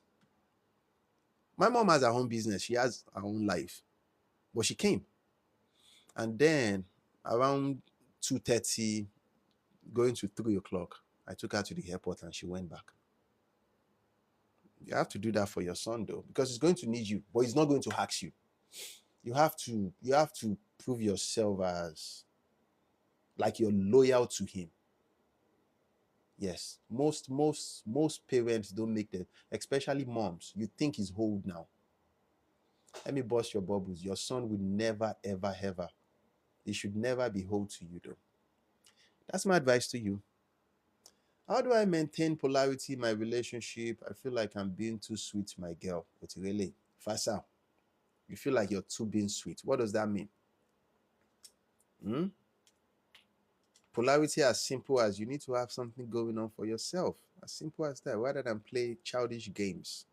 My mom has her own business. She has her own life. But she came. And then around 2:30, going to 3 o'clock, I took her to the airport and she went back. You have to do that for your son though, because he's going to need you, but he's not going to ask you. You have to prove yourself as like you're loyal to him. Yes. Most parents don't make them, especially moms. You think he's old now. Let me bust your bubbles. Your son would never, ever, ever. He should never be old to you though. That's my advice to you. How do I maintain polarity in my relationship? I feel like I'm being too sweet to my girl. But really, Fasa, you feel like you're too being sweet. What does that mean? Hmm? Polarity as simple as you need to have something going on for yourself. As simple as that, rather than play childish games.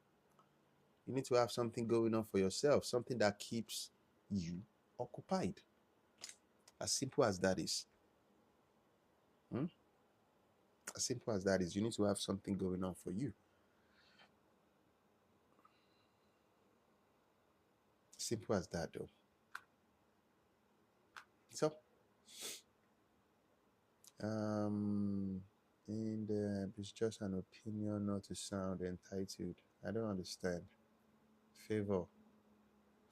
You need to have something going on for yourself, something that keeps you occupied. As simple as that is. Hmm? As simple as that is, you need to have something going on for you. Simple as that, though. So, um, and it's just an opinion, not to sound entitled. I don't understand. Favor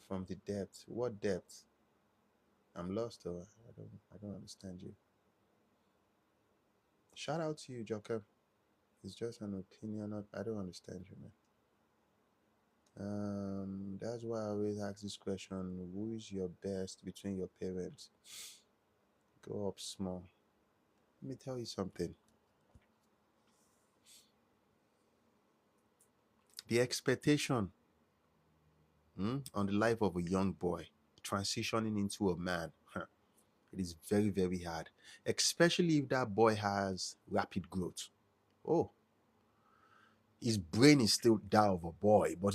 from the depth. What depth? I'm lost, though. I don't understand you. Shout out to you, Joker. It's just an opinion. Not, I don't understand you, man. That's why I always ask this question: who is your best between your parents? Go up small. Let me tell you something. The expectation on the life of a young boy transitioning into a man, it is very, very hard, especially if that boy has rapid growth. Oh, his brain is still that of a boy, but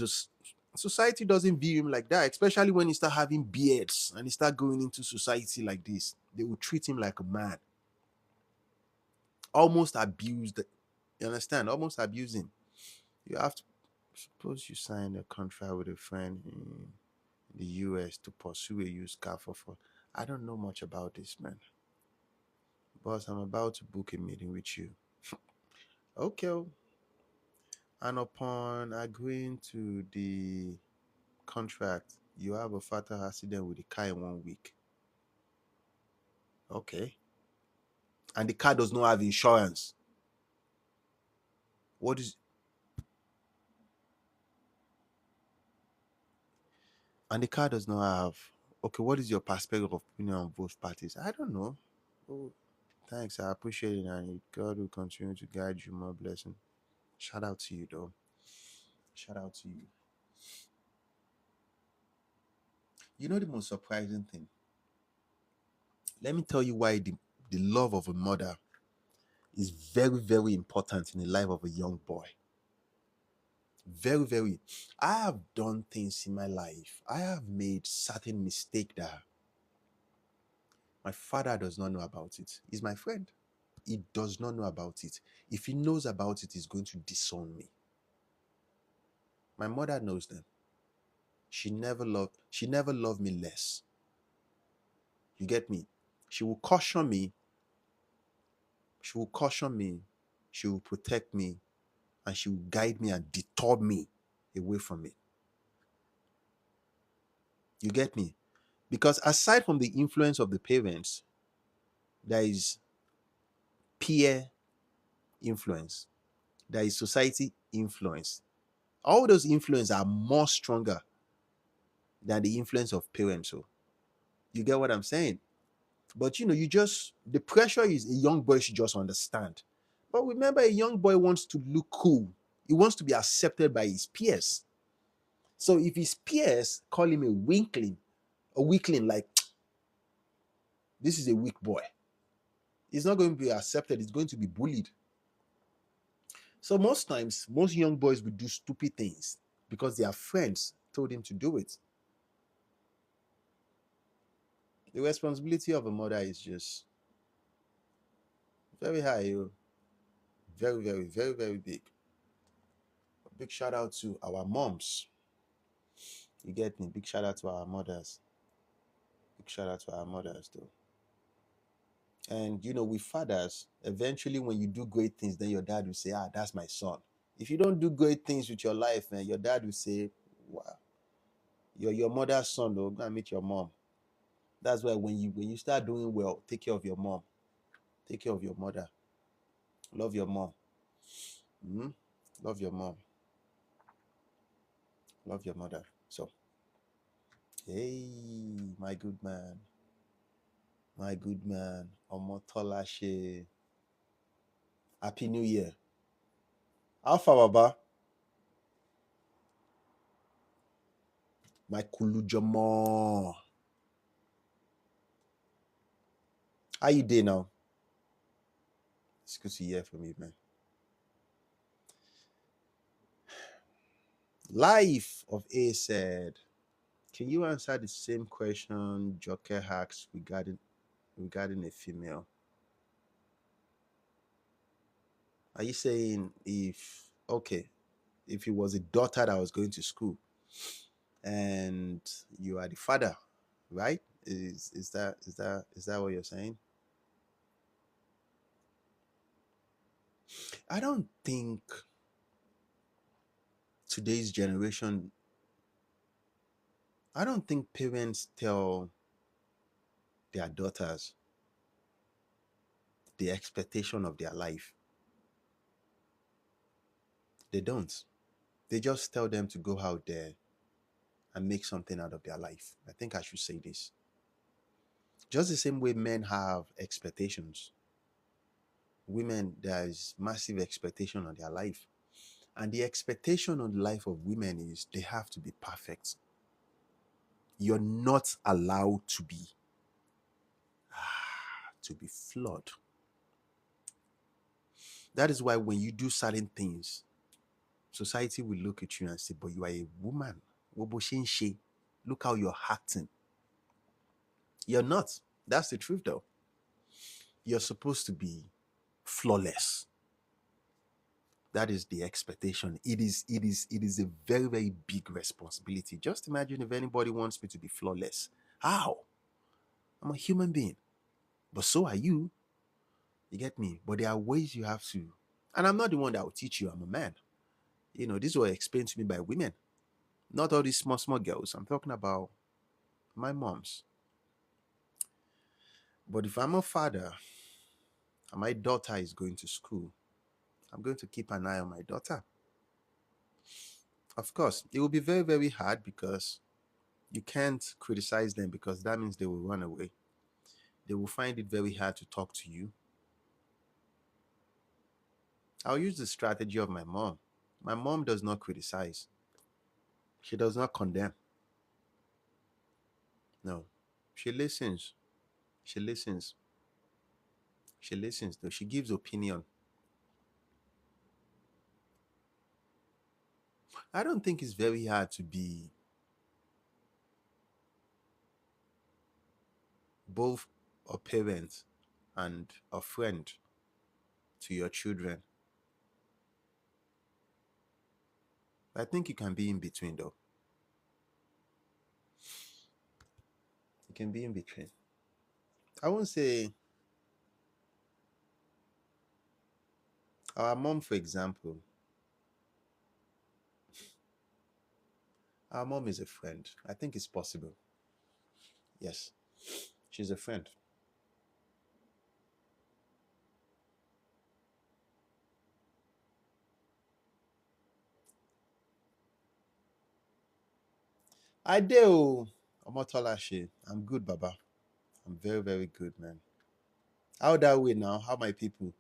society doesn't view him like that, especially when he start having beards and he start going into society like this. They will treat him like a man, almost abused. You understand? Almost abusing. You have to suppose you sign a contract with a friend in the US to pursue a used car for. I don't know much about this, man. Boss, I'm about to book a meeting with you. Okay. And upon agreeing to the contract, you have a fatal accident with the car in 1 week. Okay. And the car does not have insurance. What is and the car does not have, okay, what is your perspective of opinion on both parties? I don't know. Oh, thanks. I appreciate it, and God will continue to guide you. More blessing. Shout out to you, though. Shout out to you. You know the most surprising thing? Let me tell you why the love of a mother is very, very important in the life of a young boy. Very, very. I have done things in my life. I have made certain mistake that my father does not know about it. He's my friend. He does not know about it. If he knows about it, he's going to disown me. My mother knows them. She never loved me less. You get me? She will caution me. She will caution me. She will protect me, and she will guide me and deter me away from it. You get me? Because aside from the influence of the parents, there is peer influence, there is society influence. All those influences are more stronger than the influence of parents. So you get what I'm saying? But the pressure is a young boy should just understand. But remember, a young boy wants to look cool. He wants to be accepted by his peers. So if his peers call him a weakling, like this is a weak boy, he's not going to be accepted. He's going to be bullied. So most times, most young boys will do stupid things because their friends told him to do it. The responsibility of a mother is just very high, very, very, very, very big. A big shout out to our moms. You get me? Big shout out to our mothers. Big shout out to our mothers, though. And with fathers, eventually when you do great things, then your dad will say, that's my son. If you don't do great things with your life, man, your dad will say, wow, you're your mother's son, though. Go and meet your mom. That's why when you start doing well, take care of your mom. Take care of your mother. Love your mom. Love your mom. Love your mother. So, hey, my good man. My good man. Omotolashe. Happy New Year. Alpha Baba. My Kulujamo. How you doing now? It's good to hear from you, man. Life of A said, can you answer the same question Joker asked regarding a female? Are you saying if it was a daughter that was going to school and you are the father, right? Is that what you're saying? I don't think today's generation, I don't think parents tell their daughters the expectation of their life. They don't. They just tell them to go out there and make something out of their life. I think I should say this. Just the same way men have expectations, women, there is massive expectation on their life. And the expectation on the life of women is they have to be perfect. You're not allowed to be flawed. That is why when you do certain things, society will look at you and say, but you are a woman. Look how you're acting. You're not. That's the truth, though. You're supposed to be flawless. That is the expectation. It is a very, very big responsibility. Just imagine if anybody wants me to be flawless. How? I'm a human being. But so are you. You get me? But there are ways you have to. And I'm not the one that will teach you. I'm a man. This was explained to me by women. Not all these small, small girls. I'm talking about my moms. But if I'm a father and my daughter is going to school, I'm going to keep an eye on my daughter. Of course, it will be very, very hard because you can't criticize them because that means they will run away. They will find it very hard to talk to you. I'll use the strategy of my mom. My mom does not criticize. She does not condemn. No. She listens. She listens. She listens though. She gives opinion. I don't think it's very hard to be both a parent and a friend to your children. I think you can be in between though. You can be in between. I won't say our mom, for example. Our mom is a friend. I think it's possible. Yes, she's a friend. I do. Omotolashi. I'm good, Baba. I'm very, very good, man. How that way now? How my people?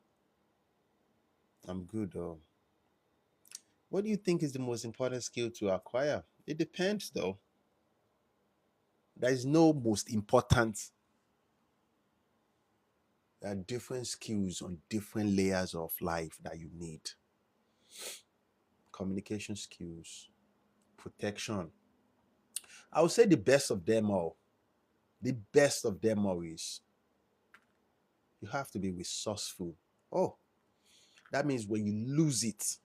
I'm good. What do you think is the most important skill to acquire? It depends, though. There is no most important. There are different skills on different layers of life that you need. Communication skills, protection. I would say the best of them all. The best of them all is you have to be resourceful. Oh, that means when you lose it,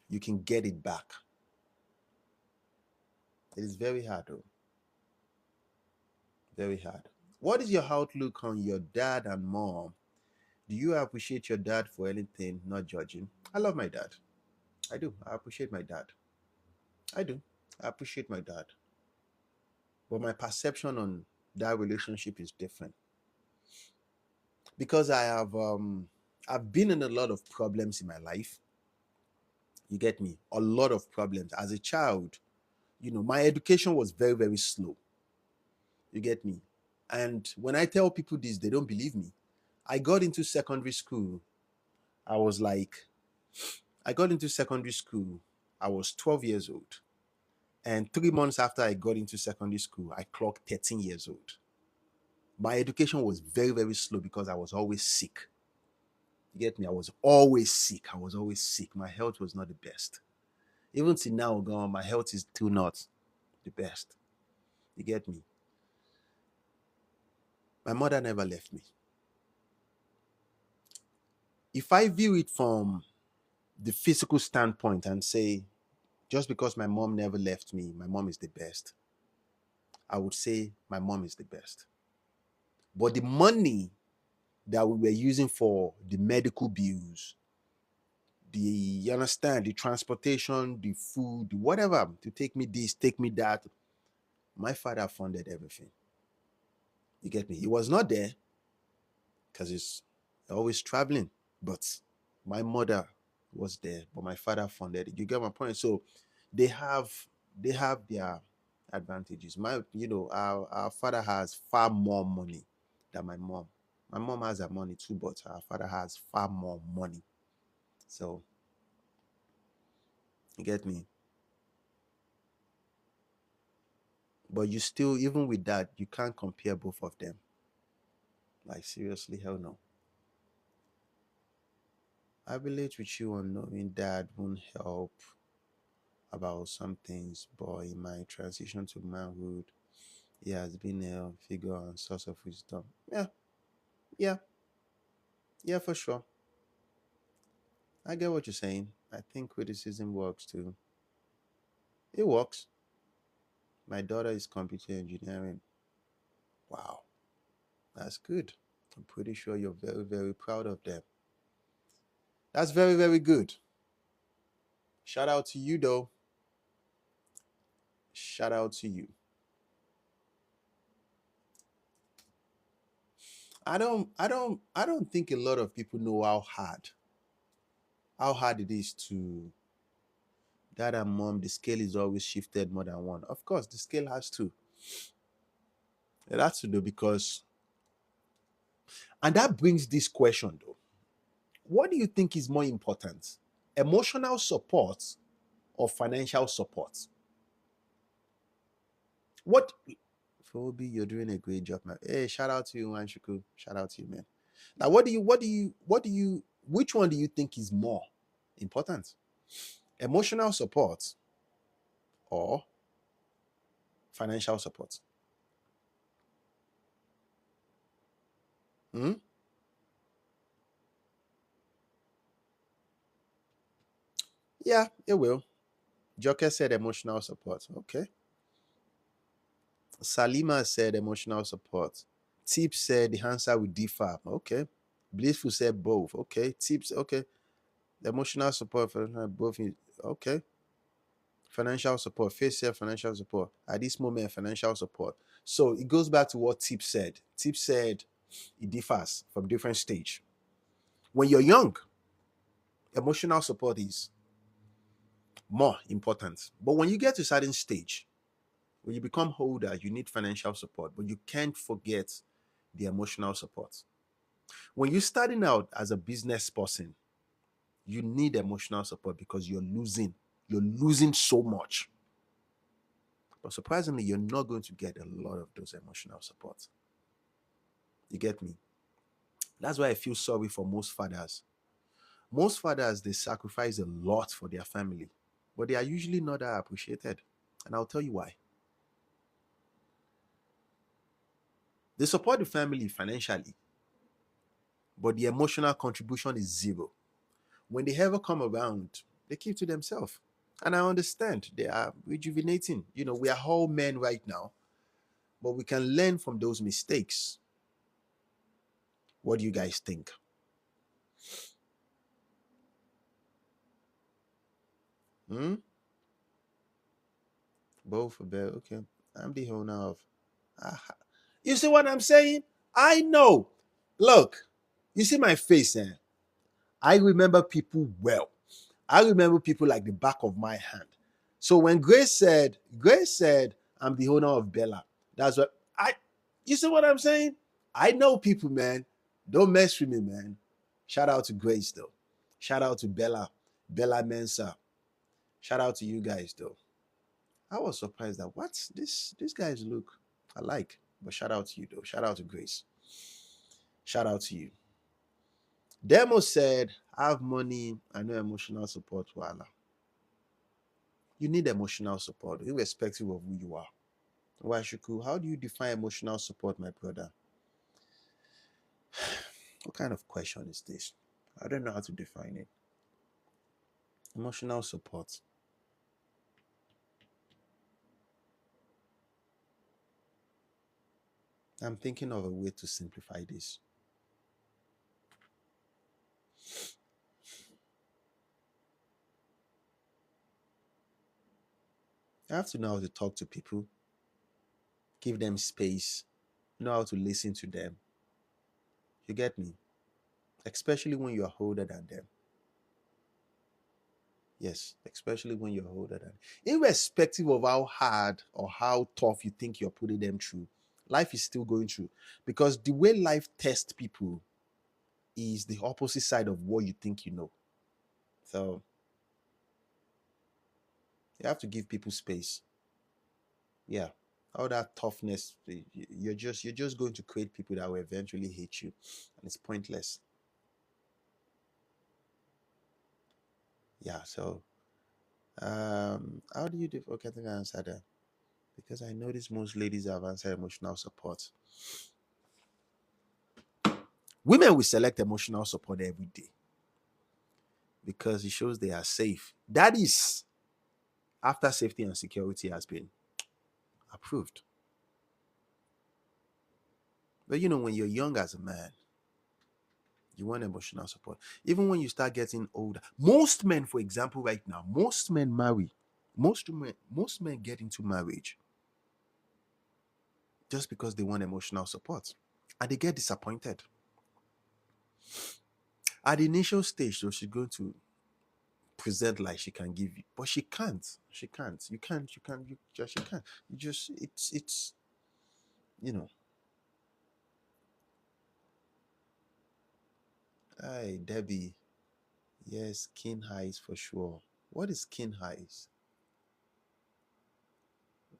you can get it back. It is very hard, though. Very hard. What is your outlook on your dad and mom? Do you appreciate your dad for anything? Not judging. I love my dad. I do. I appreciate my dad. I do. I appreciate my dad. But my perception on that relationship is different because I've been in a lot of problems in my life. You get me? A lot of problems. As a child, my education was very, very slow. You get me? And when I tell people this, they don't believe me. I got into secondary school. I was like, I got into secondary school. I was 12 years old. And 3 months after I got into secondary school, I clocked 13 years old. My education was very, very slow because I was always sick. You get me? I was always sick. I was always sick. My health was not the best. Even till now, gone, my health is still not the best. You get me? My mother never left me. If I view it from the physical standpoint and say, just because my mom never left me, my mom is the best, I would say my mom is the best. But the money that we were using for the medical bills, you understand, the transportation, the food, whatever, to take me this, take me that, my father funded everything. You get me? He was not there because he's always traveling, but my mother was there, but my father funded it. You get my point? So they have their advantages. Our father has far more money than my mom. My mom has her money too, but our father has far more money. So you get me? But you still, even with that, you can't compare both of them. Like seriously, hell no. I relate with you on knowing dad won't help about some things, but in my transition to manhood, he has been a figure and source of wisdom. Yeah, yeah, yeah, for sure. I get what you're saying. I think criticism works too. It works. My daughter is computer engineering. Wow, that's good. I'm pretty sure you're very, very proud of them. That's very, very good. Shout out to you, though. Shout out to you. I don't think a lot of people know how hard it is to dad and mom. The scale is always shifted more than one. Of course, the scale has to. It has to do because, and that brings this question though. What do you think is more important? Emotional support or financial support? What Phoebe, you're doing a great job, man. Hey, shout out to you, Anshuku. Shout out to you, man. Now, which one do you think is more important? Emotional support or financial support? Hmm? Yeah, it will. Joker said emotional support. Okay. Salima said emotional support. Tip said the answer will differ. Okay. Blissful said both. Okay. Tips. Okay. Emotional support for both. Okay. Financial support. Face said financial support. At this moment, financial support. So it goes back to what Tip said. Tip said it differs from different stage. When you're young, emotional support is more important. But when you get to a certain stage, when you become older, you need financial support, but you can't forget the emotional support. When you're starting out as a business person, you need emotional support because you're losing. You're losing so much. But surprisingly, you're not going to get a lot of those emotional support. You get me? That's why I feel sorry for most fathers. Most fathers, they sacrifice a lot for their family, but they are usually not that appreciated. And I'll tell you why. They support the family financially, but the emotional contribution is zero. When they ever come around, they keep to themselves. And I understand they are rejuvenating. We are all men right now, but we can learn from those mistakes. What do you guys think? Hmm? Both are better. Okay. I'm the owner of. Ah, you see what I'm saying? I know. Look, you see my face, eh? I remember people well. I remember people like the back of my hand. So when Grace said, I'm the owner of Bella. That's what you see what I'm saying? I know people, man. Don't mess with me, man. Shout out to Grace, though. Shout out to Bella Mensa. Shout out to you guys, though. I was surprised that what these guys look alike. But shout out to you, though. Shout out to Grace. Shout out to you. Demo said, I have money, I know emotional support. Voila. You need emotional support, irrespective of who you are. Washuku, how do you define emotional support, my brother? What kind of question is this? I don't know how to define it. Emotional support. I'm thinking of a way to simplify this. I have to know how to talk to people, give them space, know how to listen to them. You get me? Especially when you're older than them. Yes, especially when you're older than. Irrespective of how hard or how tough you think you're putting them through, life is still going through. Because the way life tests people is the opposite side of what you think you know. So you have to give people space. Yeah. All that toughness, you're just going to create people that will eventually hate you. And it's pointless. Yeah. So how do you okay, I think I answered that. Because I notice most ladies have answered emotional support. Women will select emotional support every day because it shows they are safe. That is after safety and security has been approved. But when you're young as a man, you want emotional support. Even when you start getting older, most men, for example, right now, most men marry. Most men get into marriage just because they want emotional support. And they get disappointed. At the initial stage, though, she's going to present like she can give you, but she can't. She can't. You can't. You can't. You just. She can't. You just. It's. You know. Hi, Debbie. Yes, skin highs for sure. What is skin highs?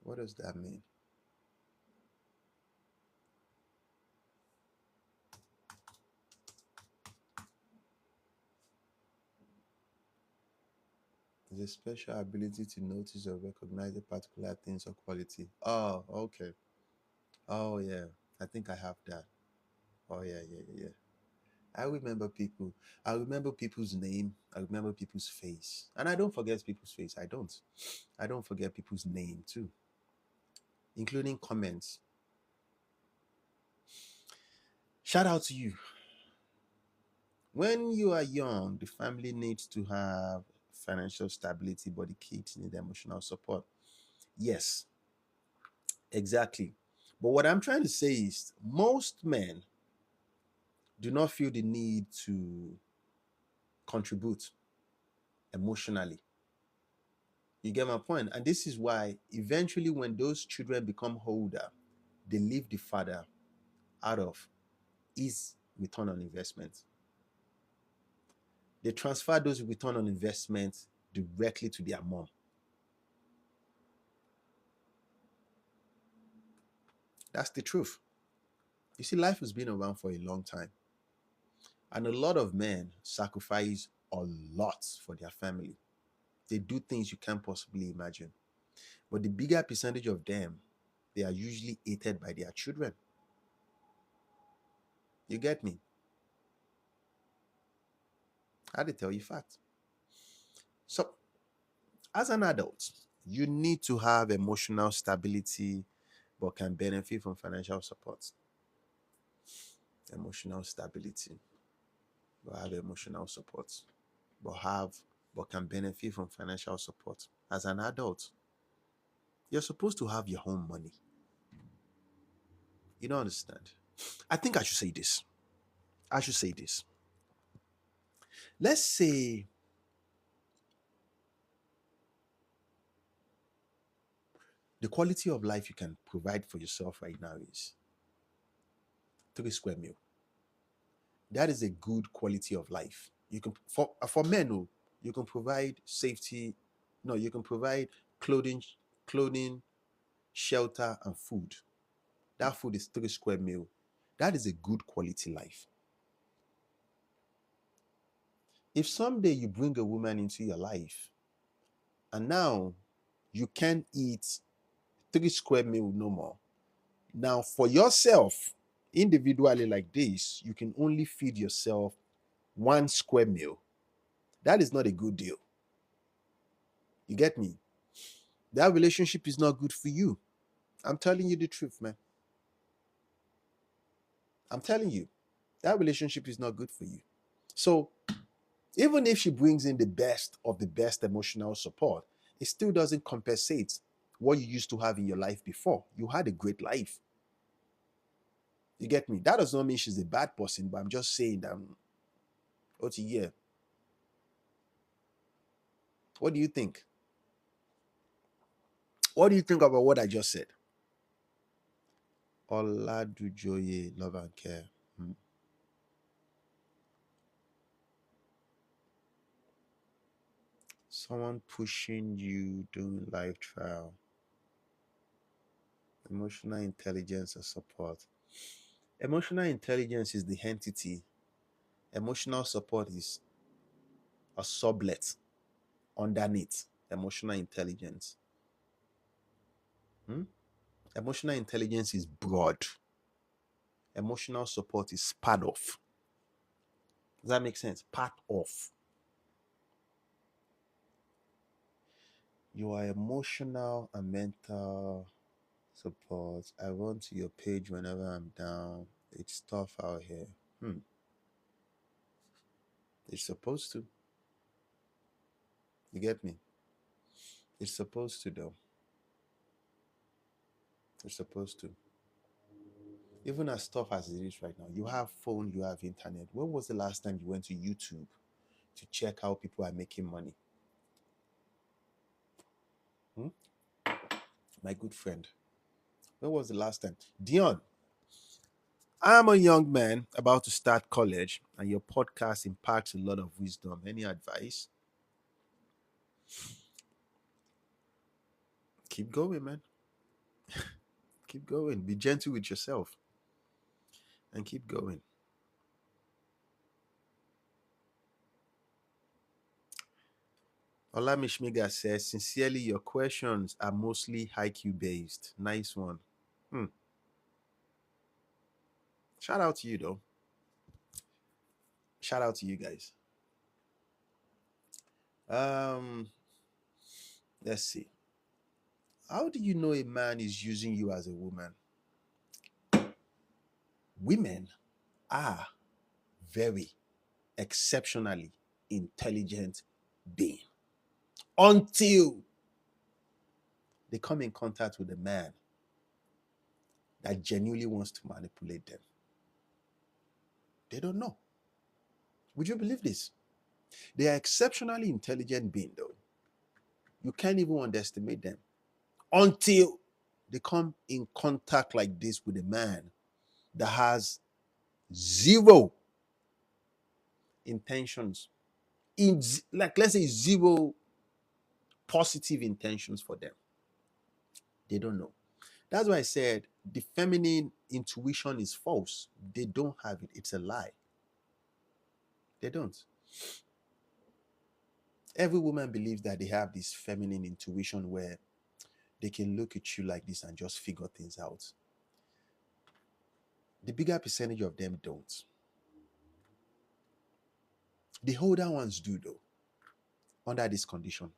What does that mean? There's a special ability to notice or recognize the particular things or quality. Oh, okay. Oh, yeah. I think I have that. Oh, yeah, yeah, yeah, yeah. I remember people. I remember people's name. I remember people's face. And I don't forget people's face. I don't. I don't forget people's name too, including comments. Shout out to you. When you are young, the family needs to have financial stability, but the kids need emotional support. Yes, exactly. But what I'm trying to say is most men do not feel the need to contribute emotionally. You get my point? And this is why eventually, when those children become older, they leave the father out of his return on investment. They transfer those return on investment directly to their mom. That's the truth. You see, life has been around for a long time. And a lot of men sacrifice a lot for their family. They do things you can't possibly imagine. But the bigger percentage of them, they are usually hated by their children. You get me? I had to tell you facts. So, as an adult, you need to have emotional stability, but can benefit from financial support. Emotional stability, but have emotional support, but can benefit from financial support. As an adult, you're supposed to have your own money. You don't understand. I think I should say this. I should say this. Let's say the quality of life you can provide for yourself right now is 3 square meal. That is a good quality of life. You can for men, oh, you can provide safety. No, you can provide clothing, clothing, shelter, and food. That food is 3 square meal. That is a good quality life. If someday you bring a woman into your life and now you can't eat 3 square meal no more. Now, for yourself, individually like this, you can only feed yourself 1 square meal. That is not a good deal. You get me? That relationship is not good for you. I'm telling you the truth, man. I'm telling you, that relationship is not good for you. So, even if she brings in the best of the best emotional support, it still doesn't compensate what you used to have in your life before. You had a great life. You get me? That does not mean she's a bad person, but I'm just saying that, yeah. What do you think? What do you think about what I just said? Oladujoye, love and care. Hmm. Someone pushing you doing life trial. Emotional intelligence and support. Emotional intelligence is the entity. Emotional support is a sublet underneath emotional intelligence. Hmm? Emotional intelligence is broad. Emotional support is part of. Does that make sense? Part of. Your emotional and mental support. I run to your page whenever I'm down. It's tough out here. It's supposed to. You get me? It's supposed to, though. It's supposed to. Even as tough as it is right now, you have phone, you have internet. When was the last time you went to YouTube to check how people are making money? Hmm? My good friend. When was the last time? Dion, I'm a young man about to start college, and your podcast impacts a lot of wisdom. Any advice? Keep going, man. Keep going. Be gentle with yourself and keep going. Olamishmiga says, sincerely, your questions are mostly IQ based. Nice one. Hmm. Shout out to you, though. Shout out to you guys. Um, let's see. How do you know a man is using you as a woman? Women are very exceptionally intelligent being until they come in contact with a man that genuinely wants to manipulate them. They don't know. Would you believe this? They are exceptionally intelligent being, though. You can't even underestimate them until they come in contact like this with a man that has zero intentions, like let's say zero positive intentions for them. They don't know. That's why I said the feminine intuition is false. They don't have it. It's a lie. They don't. Every woman believes that they have this feminine intuition where they can look at you like this and just figure things out. The bigger percentage of them don't. The older ones do, though, under this condition.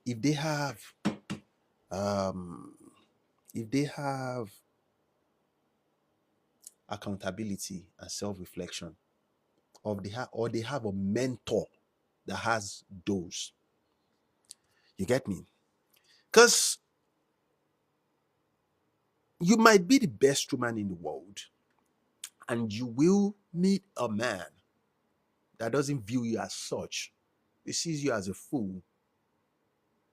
If they have um if they have accountability and self-reflection, or they have a mentor that has those. You get me? Because you might be the best woman in the world, and you will meet a man that doesn't view you as such. He sees you as a fool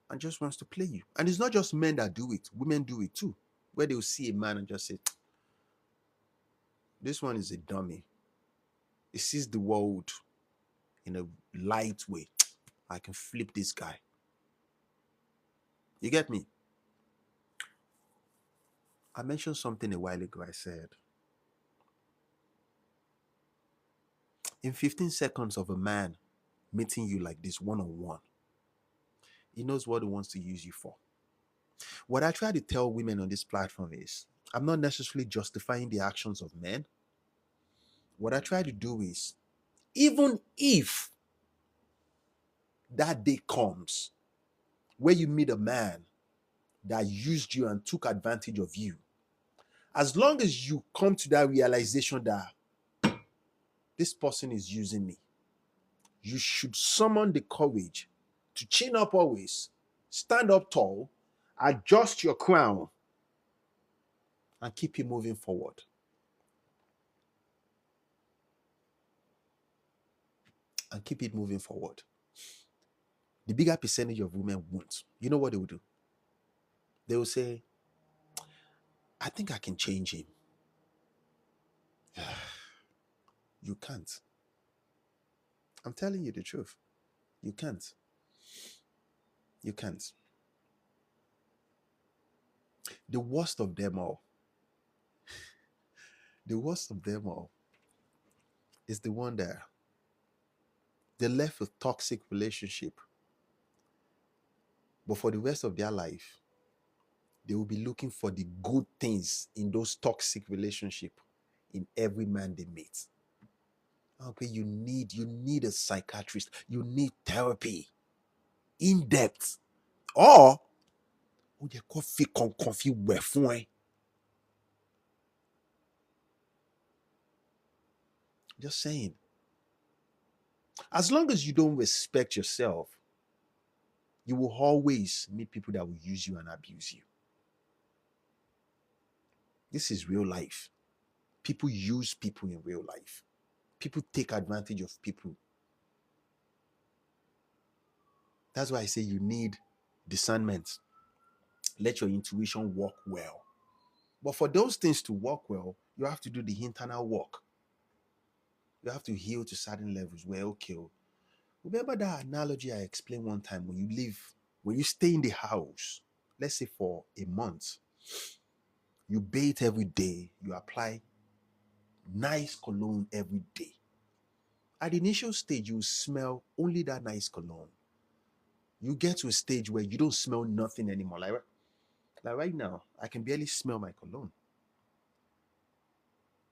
and just wants to play you. And it's not just men that do it, women do it too, where they'll see a man and just say, this one is a dummy. He sees the world in a light way. I can flip this guy. You get me? I mentioned something a while ago. I said, in 15 seconds of a man meeting you like this one-on-one, he knows what he wants to use you for. What I try to tell women on this platform is, I'm not necessarily justifying the actions of men. What I try to do is, even if that day comes where you meet a man that used you and took advantage of you, as long as you come to that realization that this person is using me, you should summon the courage to chin up always, stand up tall, adjust your crown, and keep it moving forward. And keep it moving forward. The bigger percentage of women won't. You know what they will do? They will say, I think I can change him. You can't. I'm telling you the truth. You can't. You can't. The worst of them all, the worst of them all is the one that they're left with toxic relationship. But for the rest of their life, they will be looking for the good things in those toxic relationship in every man they meet. Okay, you need a psychiatrist. You need therapy, in depth, or just saying. As long as you don't respect yourself, you will always meet people that will use you and abuse you. This is real life. People use people in real life. People take advantage of people. That's why I say you need discernment. Let your intuition work well. But for those things to work well, you have to do the internal work. You have to heal to certain levels where, okay, remember that analogy I explained one time when you stay in the house, let's say for a month, you bathe every day, you apply nice cologne every day. At the initial stage, you smell only that nice cologne. You get to a stage where you don't smell nothing anymore. Like right now, I can barely smell my cologne.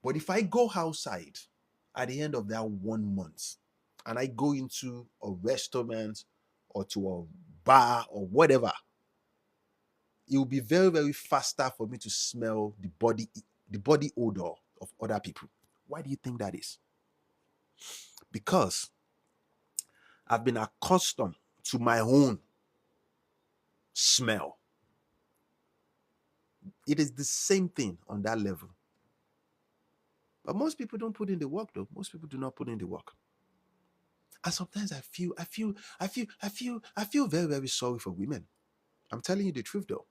But if I go outside at the end of that 1 month and I go into a restaurant or to a bar or whatever, it will be very, very faster for me to smell the body odor of other people. Why do you think that is? Because I've been accustomed to my own smell. It is the same thing on that level. But most people don't put in the work though. Most people do not put in the work. And sometimes I feel very, very sorry for women. I'm telling you the truth though.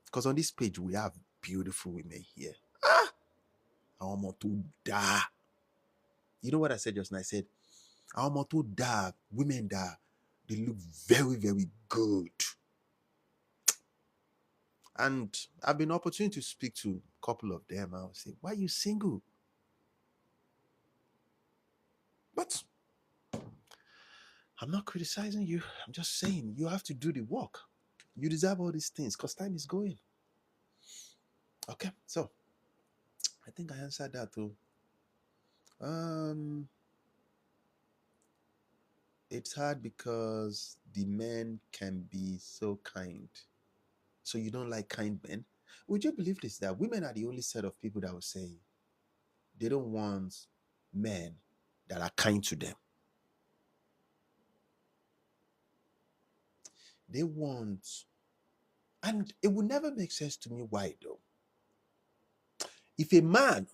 Because on this page we have beautiful women here. I want to die. You know what I said just now? I said, I want to die. Women die. They look very, very good. And I've been opportunity to speak to a couple of them. I'll say, why are you single? But I'm not criticizing you. I'm just saying you have to do the work. You deserve all these things because time is going. Okay, so I think I answered that too. It's hard because the men can be so kind. So you don't like kind men? Would you believe this? That women are the only set of people that will say they don't want men that are kind to them. They want, and it would never make sense to me why though. If a man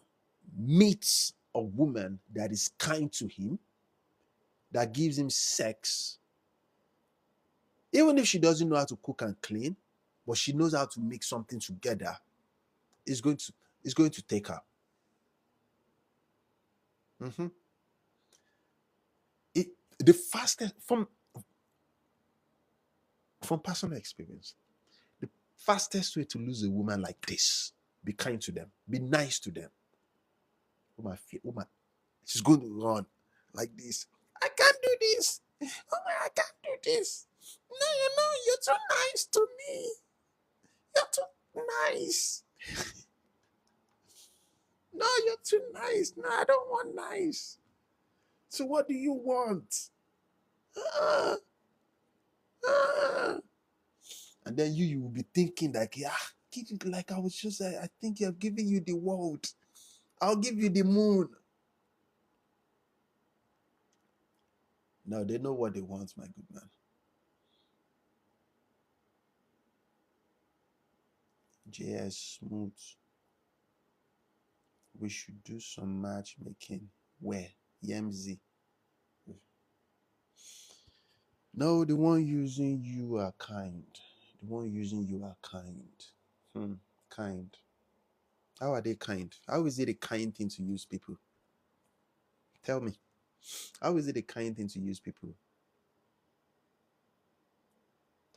meets a woman that is kind to him, that gives him sex, even if she doesn't know how to cook and clean, but she knows how to make something together, it's going to take her. Mhm. The fastest from personal experience, the fastest way to lose a woman like this, be kind to them, be nice to them. Woman, she's going to run like this. I can't do this. Oh my, I can't do this. No, you're too nice to me. You're too nice. No, you're too nice. No, I don't want nice. So what do you want? Ah, ah. And then you will be thinking like, yeah, give it like I was just, I think I've given you the world. I'll give you the moon. No, they know what they want, my good man. JS Smooth. We should do some matchmaking. Where? YMZ. No, the one using you are kind. The one using you are kind. Kind. How are they kind? How is it a kind thing to use people? Tell me. How is it a kind thing to use people?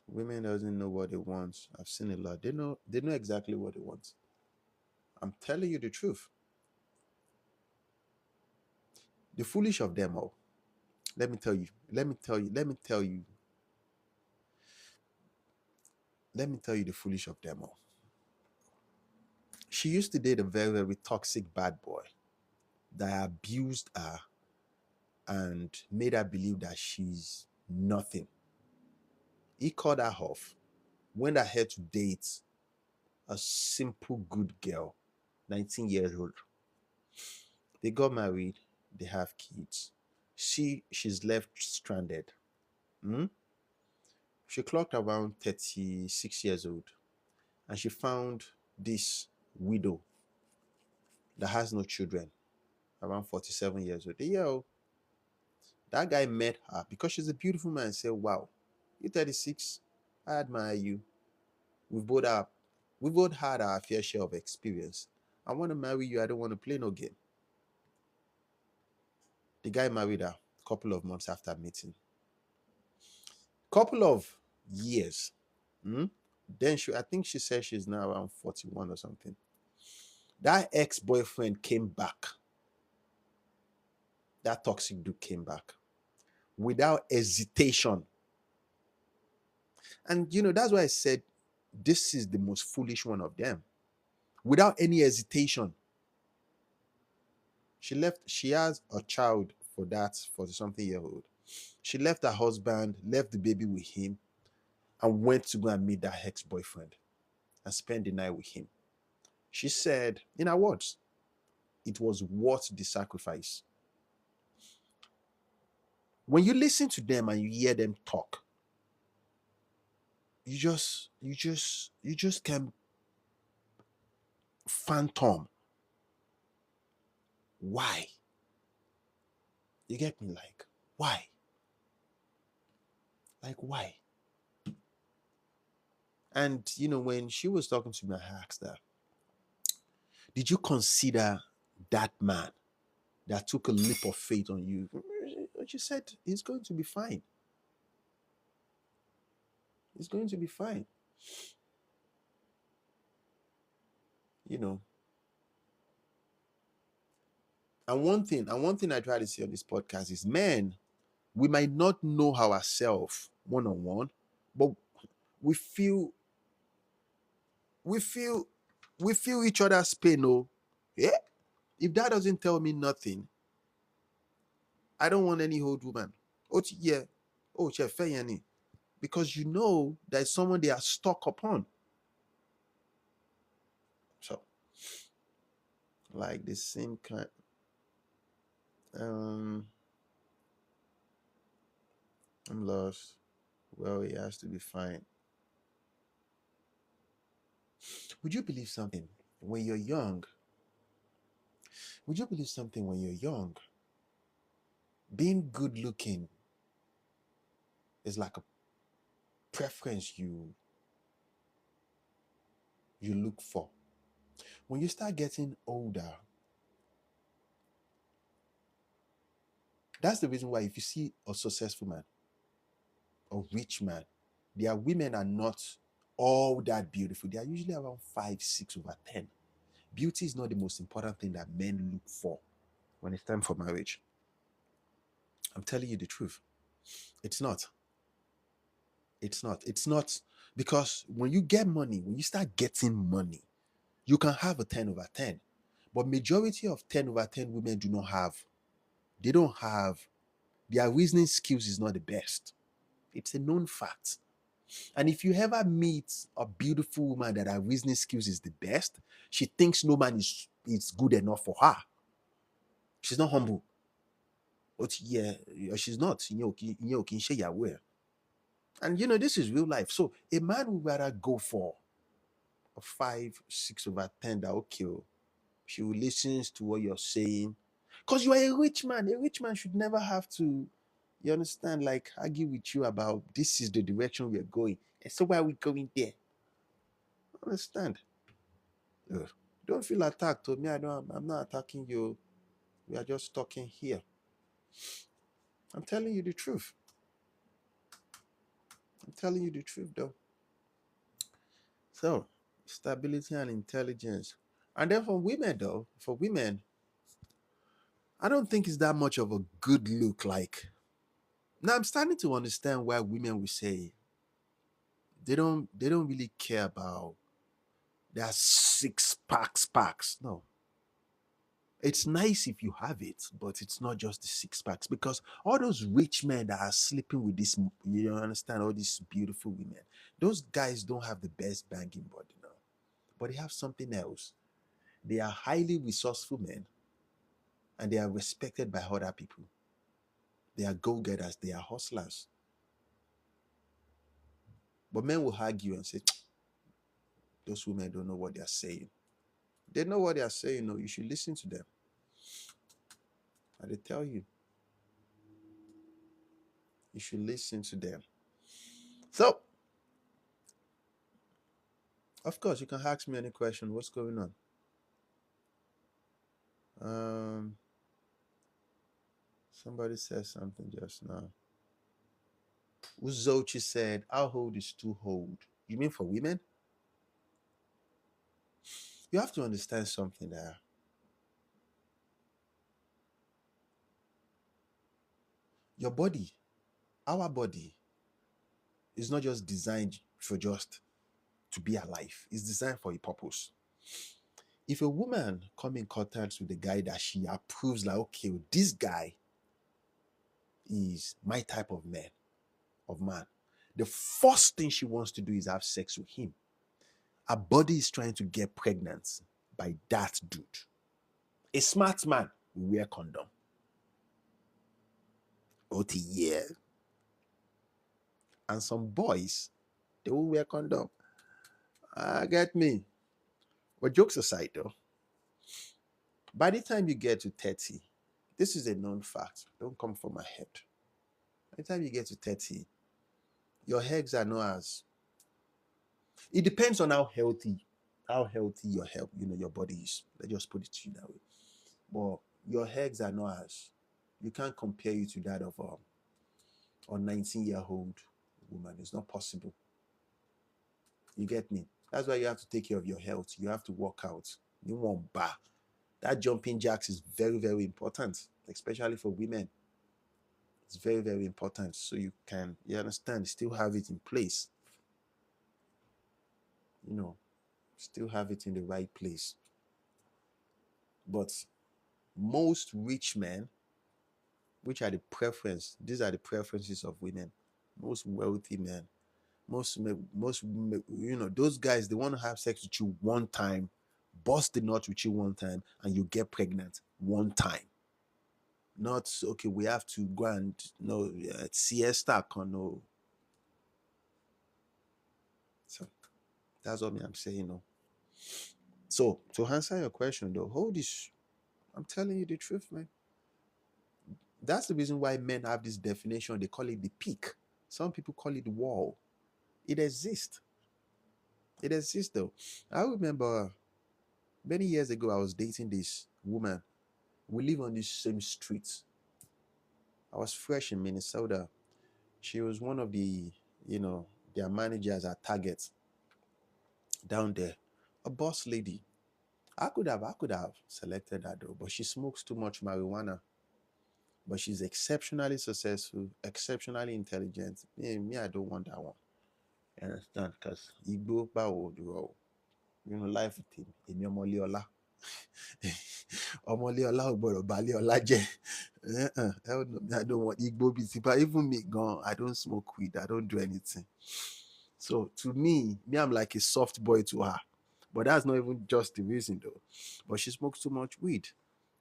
Women doesn't know what they want. I've seen a lot. They know exactly what they want. I'm telling you the truth. The foolish of them all. Let me tell you. Let me tell you. Let me tell you. Let me tell you the foolish of them all. She used to date a very, very toxic bad boy that abused her and made her believe that she's nothing. He called her off, went ahead to date a simple, good girl, 19 years old. They got married, they have kids. She's left stranded. Hmm? She clocked around 36 years old and she found this widow that has no children, around 47 years old. Yo, that guy met her because she's a beautiful man and said, wow, you're 36, I admire you. We've both have we both had our fair share of experience. I want to marry you, I don't want to play no game. The guy married her a couple of months after meeting. Couple of years. Hmm? Then I think she said she's now around 41 or something. That ex-boyfriend came back. That toxic dude came back. without hesitation. And that's why I said this is the most foolish one of them. Without any hesitation, she has a child for that 40 something year old. She left her husband, left the baby with him, and went to go and meet that ex-boyfriend and spend the night with him. She said, in her words, it was worth the sacrifice. When you listen to them and you hear them talk, you just can phantom why. You get me? Like, why? Like, why? And when she was talking to me, I asked her, did you consider that man that took a leap of faith on you? She said, he's going to be fine. He's going to be fine. And one thing I try to say on this podcast is, men, we might not know ourselves one on one, but we feel we feel we feel each other's pain. Oh, yeah. If that doesn't tell me nothing, I don't want any old woman. Oh, yeah. Oh, because there's someone they are stuck upon. So, like the same kind. I'm lost. Well, he has to be fine. Would you believe something when you're young? Would you believe something when you're young? Being good looking is like a preference you look for. When you start getting older, that's the reason why if you see a successful man, a rich man, their women are not all that beautiful. They are usually around 5, 6 over 10. Beauty is not the most important thing that men look for when it's time for marriage. I'm telling you the truth. It's not. It's not. It's not, because when you get money, when you start getting money, you can have a 10 over 10. But majority of 10 over 10 women do not have. They don't have. Their reasoning skills is not the best. It's a known fact. And if you ever meet a beautiful woman that her reasoning skills is the best, she thinks no man is good enough for her. She's not humble. But yeah, she's not. And this is real life. So a man would rather go for a 5, 6 over 10 that okay, she will listen to what you're saying. Because you are a rich man. A rich man should never have to, you understand, like argue with you about this is the direction we're going. And so why are we going there? Understand? Ugh. Don't feel attacked. To me, I'm not attacking you. We are just talking here. I'm telling you the truth. I'm telling you the truth, though. So, stability and intelligence. And then for women, I don't think it's that much of a good look. Like, now I'm starting to understand why women will say they don't really care about their six packs. No. It's nice if you have it, but it's not just the six packs, because all those rich men that are sleeping with this, you don't understand, all these beautiful women, those guys don't have the best banging body now, but they have something else. They are highly resourceful men, and they are respected by other people. They are go-getters, they are hustlers. But men will argue and say, those women don't know what they are saying. They know what they are saying. No, you should listen to them. And they tell you, you should listen to them. So, of course, you can ask me any question. What's going on? Somebody said something just now. Uzochi said, how old is too old? You mean for women? You have to understand something there. Your body Our body is not just designed for just to be alive. It's designed for a purpose. If a woman come in contact with a guy that she approves, like, okay, this guy is my type of man, the first thing she wants to do is have sex with him. Her body is trying to get pregnant by that dude. A smart man will wear condom. OT, yeah. And some boys, they will wear condom. Get me. But jokes aside, though, by the time you get to 30, this is a known fact. Don't come from my head. By the time you get to 30, your eggs are not as. It depends on how healthy your health, your body is. Let's just put it to you that way. But your eggs are not as. You can't compare you to that of a 19-year-old woman. It's not possible. You get me? That's why you have to take care of your health. You have to work out. You want bar. That jumping jacks is very, very important, especially for women. It's very, very important. So you understand, still have it in place. Still have it in the right place. But most rich men, these are the preferences of women. Most wealthy men, most those guys, they want to have sex with you one time, bust the nut with you one time, and you get pregnant one time. Not okay, we have to go and siesta no. So that's what I'm saying. So to answer your question though, hold this. I'm telling you the truth, man. That's the reason why men have this definition. They call it the peak. Some people call it the wall. It exists. It exists though. I remember many years ago, I was dating this woman. We live on this same street. I was fresh in Minnesota. She was one of their managers at Target down there. A boss lady. I could have selected her though, but she smokes too much marijuana. But she's exceptionally successful, exceptionally intelligent. Me, I don't want that one. You understand? Because Igbo Bawo do life with him. Emi Omoliola. Omoliola Ogboro Baliola Je. I don't want Igbo BT. But even me gone, I don't smoke weed. I don't do anything. So to me, I'm like a soft boy to her. But that's not even just the reason though. But she smokes too much weed.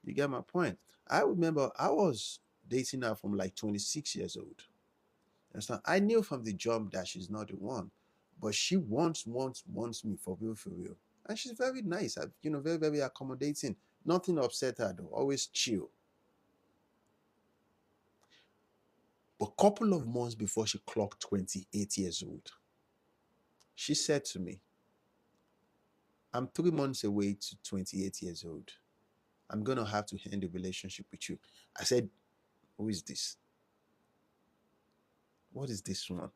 You get my point? I remember I was dating her from like 26 years old. Understand? I knew from the jump that she's not the one, but she wants me for real. And she's very nice, very, very accommodating. Nothing upset her though, always chill. But a couple of months before she clocked 28 years old, she said to me, I'm 3 months away to 28 years old. I'm going to have to end the relationship with you. I said, who is this? What is this one?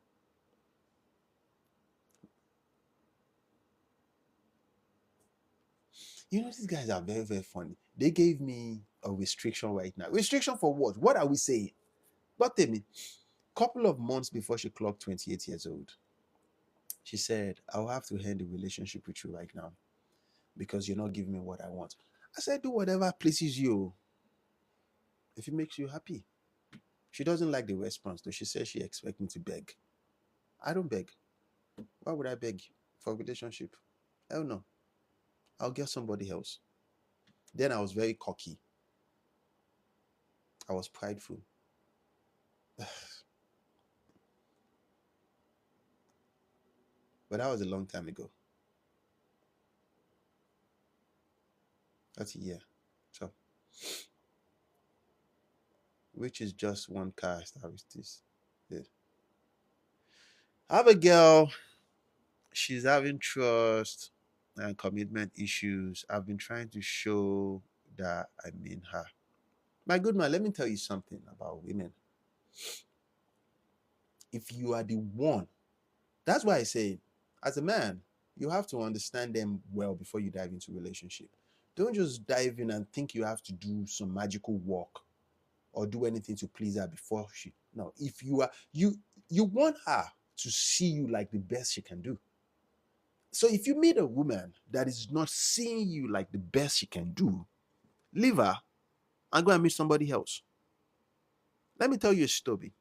These guys are very, very funny. They gave me a restriction right now. Restriction for what? What are we saying? But tell me, couple of months before she clocked 28 years old, she said, I'll have to end the relationship with you right now because you're not giving me what I want. I said, do whatever pleases you. If it makes you happy. She doesn't like the response, though. She says she expects me to beg. I don't beg. Why would I beg for a relationship? Hell no. I'll get somebody else. Then I was very cocky. I was prideful. But that was a long time ago. That's a year. So, which is just one characteristic. Yeah. I have a girl. She's having trust and commitment issues. I've been trying to show that I mean her. My good man, let me tell you something about women. If you are the one, that's why I say, as a man, you have to understand them well before you dive into a relationship. Don't just dive in and think you have to do some magical work or do anything to please her before she. No, if you want her to see you like the best she can do. So if you meet a woman that is not seeing you like the best she can do, leave her and go and meet somebody else. Let me tell you a story.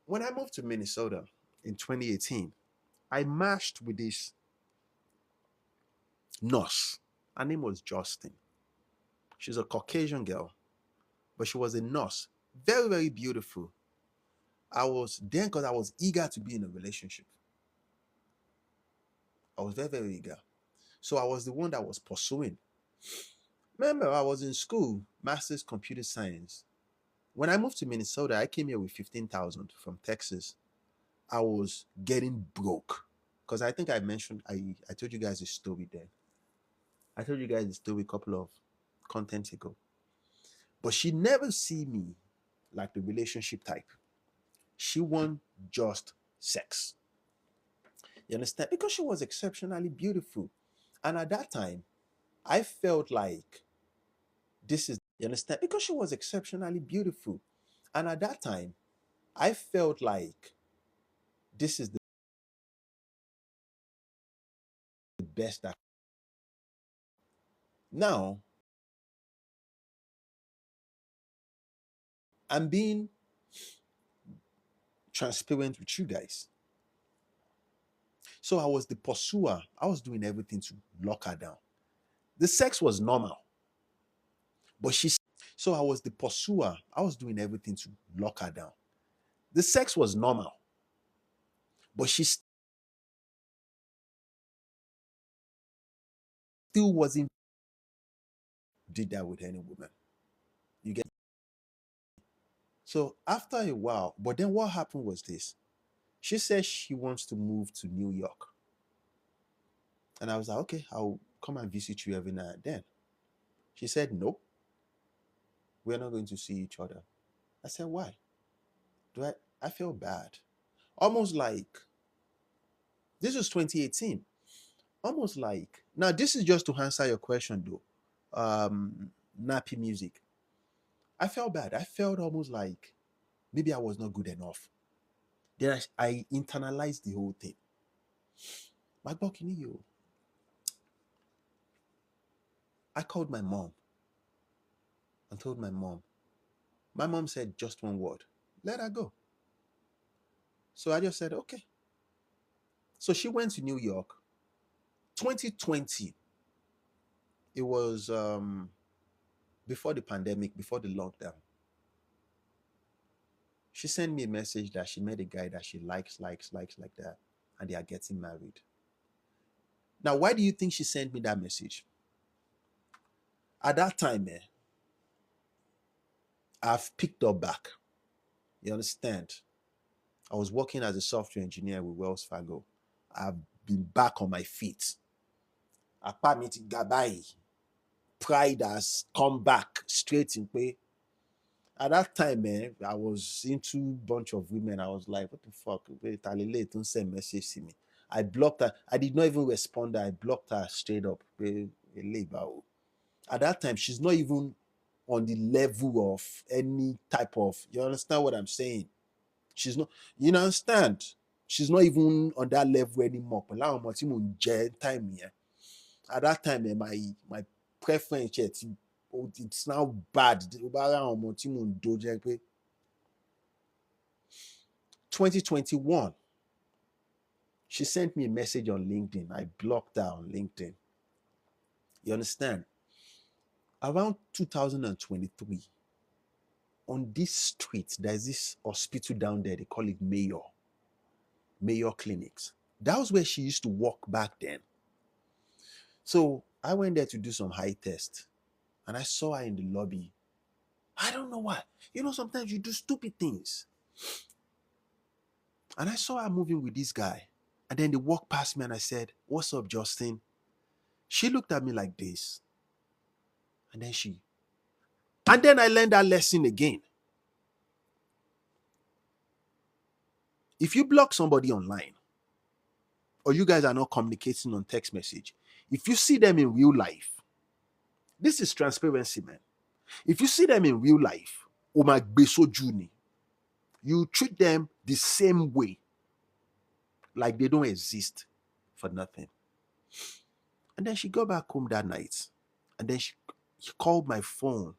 When I moved to Minnesota in 2018, I matched with this nurse. Her name was Justin. She's a Caucasian girl, but she was a nurse. Very, very beautiful. I was then because I was eager to be in a relationship. I was very, very eager. So I was the one that was pursuing. Remember, I was in school, master's computer science. When I moved to Minnesota, I came here with 15,000 from Texas. I was getting broke because I think I mentioned I told you guys a story then. I told you guys a story a couple of content ago. But she never see me like the relationship type. She want just sex. You understand? Because she was exceptionally beautiful. And at that time, I felt like this is, you understand? Because she was exceptionally beautiful. And at that time, I felt like this is the best that. Now, I'm being transparent with you guys. So I was the pursuer. I was doing everything to lock her down. The sex was normal, but so I was the pursuer. I was doing everything to lock her down. The sex was normal, but she still wasn't did that with any woman. You get. So after a while, but then what happened was this. She said she wants to move to New York. And I was like, okay, I'll come and visit you every now and then. She said, nope, we're not going to see each other. I said, why? I feel bad. Almost like, this was 2018. Almost like, now this is just to answer your question though. Nappy music. I felt bad. I felt almost like maybe I was not good enough. Then I internalized the whole thing. I called my mom and told my mom. My mom said just one word, let her go. So I just said, okay. So she went to New York. 2020. It was before the pandemic, before the lockdown. She sent me a message that she met a guy that she likes like that, and they are getting married. Now, why do you think she sent me that message? At that time, I've picked up back. You understand? I was working as a software engineer with Wells Fargo. I've been back on my feet. Apamiti Gabai. Pride has come back straight in pay. At that time, I was into a bunch of women. I was like, what the fuck? Wait, Alile, don't send message to me. I blocked her. I did not even respond. I blocked her straight up. At that time, she's not even on the level of any type of, you understand what I'm saying? She's not, you understand? She's not even on that level anymore. Time here. At that time, my preference, it's now bad. 2021, she sent me a message on LinkedIn. I blocked her on LinkedIn. You understand? Around 2023, on this street, there's this hospital down there. They call it Mayo Clinics. That was where she used to work back then. So I went there to do some high test, and I saw her in the lobby. I don't know why. Sometimes you do stupid things. And I saw her moving with this guy. And then they walked past me and I said, what's up, Justin? She looked at me like this. And then I learned that lesson again. If you block somebody online, or you guys are not communicating on text message, if you see them in real life, this is transparency, man. If you see them in real life, You treat them the same way, like they don't exist for nothing. And then she got back home that night, and then she called my phone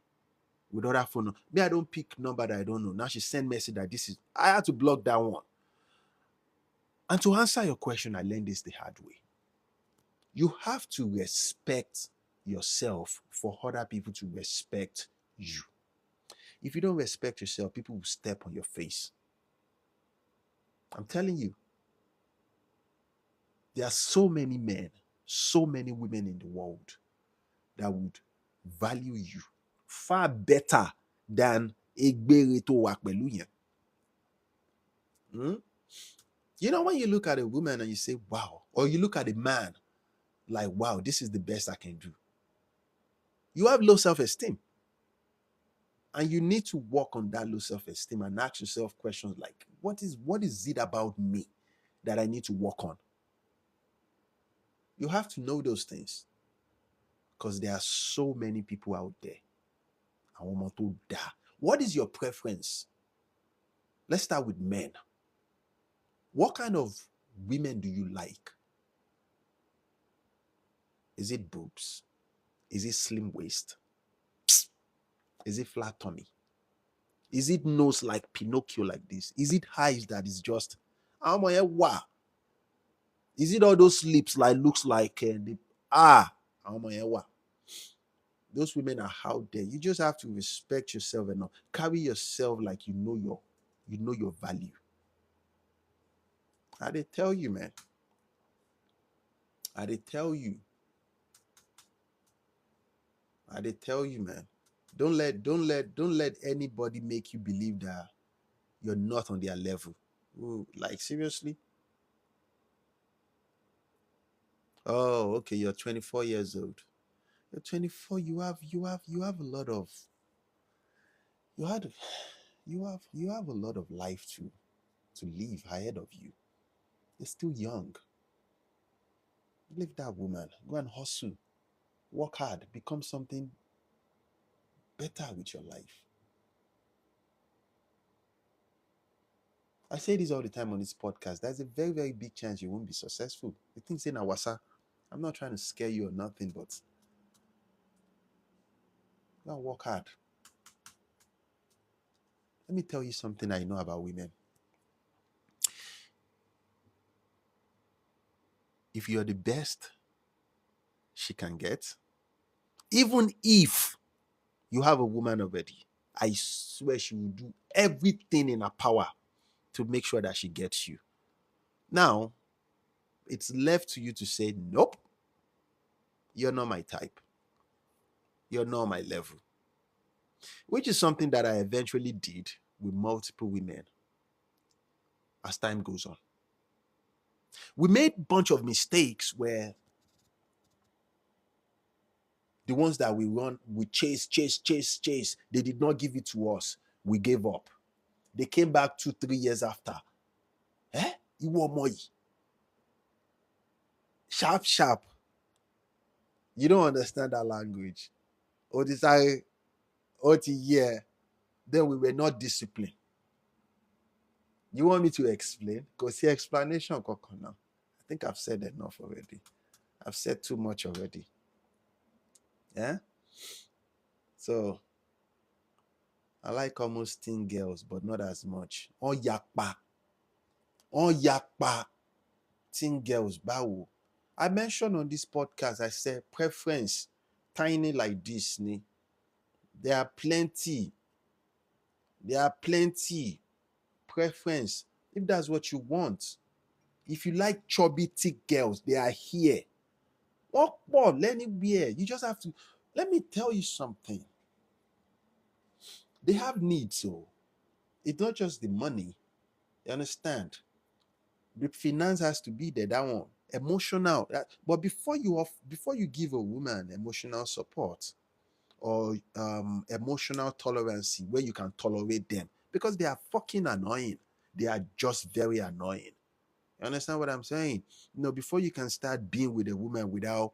with other phone. Me, I don't pick number that I don't know. Now she sent message that this is. I had to block that one. And to answer your question, I learned this the hard way. You have to respect yourself for other people to respect you. If you don't respect yourself, people will step on your face. I'm telling you, there are so many men, so many women in the world that would value you far better than egbere tó wà pẹ̀lú yẹn. You know, when you look at a woman and you say, wow, or you look at a man like, wow, this is the best I can do. You have low self-esteem. And you need to work on that low self-esteem and ask yourself questions like, what is it about me that I need to work on? You have to know those things. Because there are so many people out there. What is your preference? Let's start with men. What kind of women do you like? Is it boobs? Is it slim waist? Is it flat tummy? Is it nose like Pinocchio like this? Is it eyes that is just wow? Is it all those lips like looks like wow? Those women are out there. You just have to respect yourself enough. Carry yourself like you know your value. I did tell you, man. I did tell you, man. Don't let anybody make you believe that you're not on their level. Ooh, like seriously? Oh, okay. You're 24 years old. You're 24. You have a lot of you have a lot of life to live ahead of you. You're still young. Leave that woman. Go and hustle. Work hard. Become something better with your life. I say this all the time on this podcast. There's a very, very big chance you won't be successful. The thing saying Awasa, I'm not trying to scare you or nothing, but you gotta work hard. Let me tell you something I know about women. If you're the best she can get, even if you have a woman already, I swear she will do everything in her power to make sure that she gets you. Now, it's left to you to say, nope, you're not my type. You're not my level. Which is something that I eventually did with multiple women as time goes on. We made a bunch of mistakes where the ones that we chase, they did not give it to us. We gave up. They came back 2-3 years after. You want more? Sharp. You don't understand that language. Then we were not disciplined. You want me to explain? Because the explanation now. I think I've said enough already. I've said too much already. Yeah? So I like almost teen girls, but not as much. On yakpa. Teen girls, bawo. I mentioned on this podcast, I said preference, tiny like this. There are plenty. Preference, if that's what you want. If you like chubby, thick girls, they are here. Walk ball anywhere. You just have to. Let me tell you something. They have needs, so it's not just the money. You understand? The finance has to be there. That one, emotional. But before you give a woman emotional support or emotional tolerance, where you can tolerate them, because they are fucking annoying. They are just very annoying. You understand what I'm saying? Before you can start being with a woman without,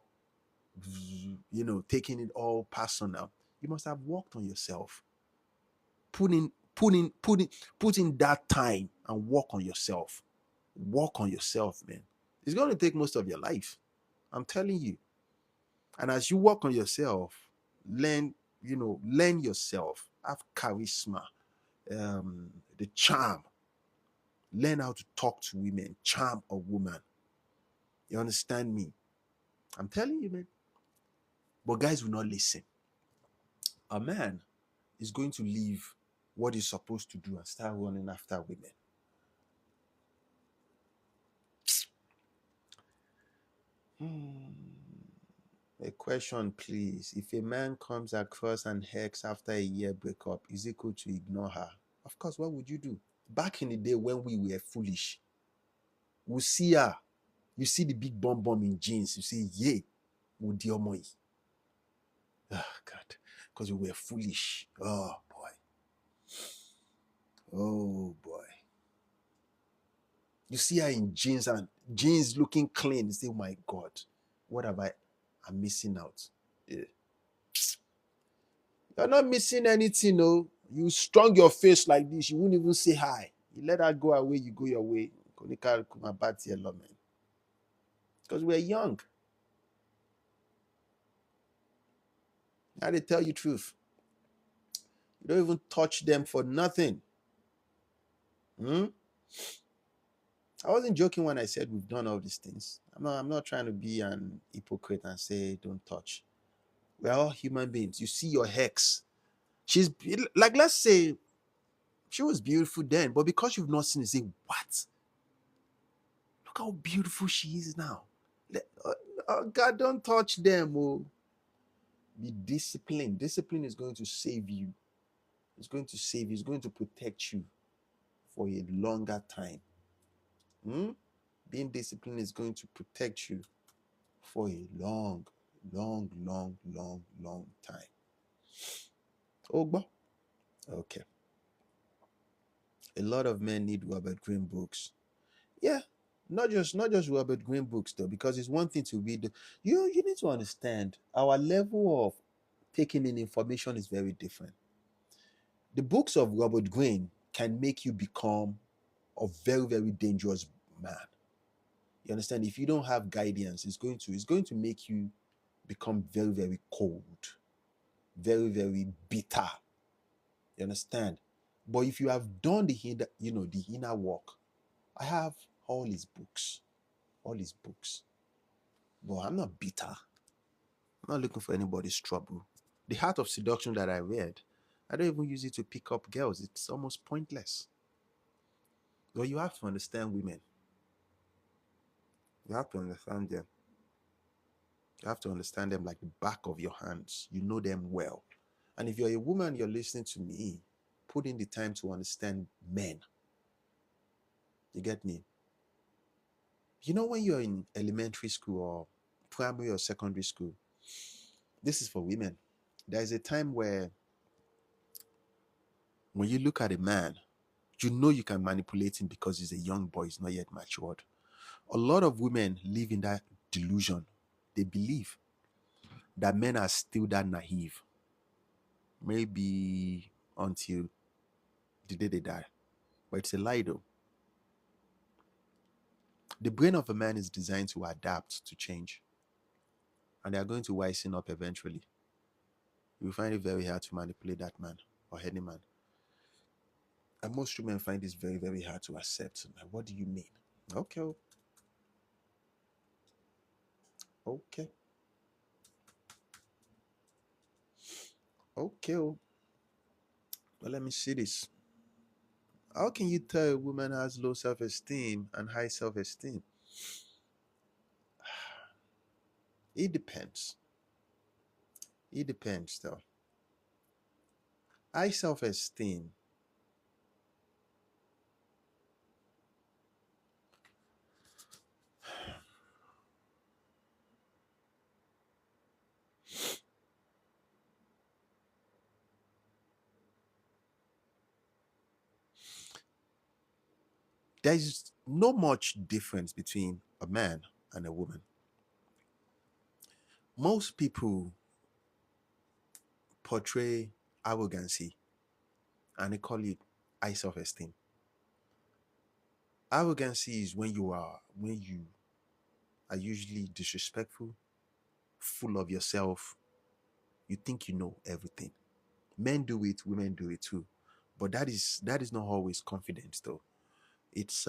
taking it all personal, you must have worked on yourself. Put in that time and work on yourself. Work on yourself, man. It's going to take most of your life. I'm telling you. And as you work on yourself, learn, learn yourself. Have charisma, the charm. Learn how to talk to women, charm a woman. You understand me? I'm telling you, man. But guys will not listen. A man is going to leave what he's supposed to do and start running after women. A question, please. If a man comes across an ex after a year breakup, is it cool to ignore her? Of course, what would you do? Back in the day when we were foolish, we see her. You see the big bomb in jeans. You say, yeah, with the omoy. Oh, God. Because we were foolish. Oh, boy. Oh, boy. You see her in jeans and jeans looking clean. You say, oh, my God, what have I'm missing out? Yeah. You're not missing anything, no. You strong your face like this, you won't even say hi. You let her go away, you go your way. Because we're young. Now they tell you truth. You don't even touch them for nothing. I wasn't joking when I said we've done all these things. I'm not trying to be an hypocrite and say don't touch. We're all human beings. You see your ex. She's like, let's say she was beautiful then, but because you've not seen it, say, what? Look how beautiful she is now. God, don't touch them. Oh. Be disciplined. Discipline is going to save you. It's going to save you. It's going to protect you for a longer time. Being disciplined is going to protect you for a long, long, long, long, long time. Ogba? Okay. A lot of men need Robert Greene books. Yeah, not just Robert Greene books though, because it's one thing to read. You need to understand our level of taking in information is very different. The books of Robert Greene can make you become a very, very dangerous man. You understand? If you don't have guidance, it's going to make you become very, very cold, very, very bitter. You understand? But if you have done the inner work, I have all his books. But I'm not bitter. I'm not looking for anybody's trouble. The Heart of Seduction that I read, I don't even use it to pick up girls. It's almost pointless. But you have to understand women. You have to understand them. You have to understand them like the back of your hands. You know them well. And if you're a woman, you're listening to me, put in the time to understand men. You get me? You know, when you're in elementary school or primary or secondary school, this is for women. There is a time where when you look at a man, you know you can manipulate him because he's a young boy, he's not yet matured. A lot of women live in that delusion. They believe that men are still that naive. Maybe until the day they die. But it's a lie though. The brain of a man is designed to adapt to change. And they are going to wisen up eventually. You will find it very hard to manipulate that man or any man. And most women find this very, very hard to accept. Like, what do you mean? Okay. Okay. Okay. Well, let me see this. How can you tell a woman has low self-esteem and high self-esteem? It depends. It depends though. High self-esteem. There's no much difference between a man and a woman. Most people portray arrogancy and they call it high self-esteem. Arrogancy is when you are usually disrespectful, full of yourself. You think you know everything. Men do it, women do it too. But that is not always confidence though. It's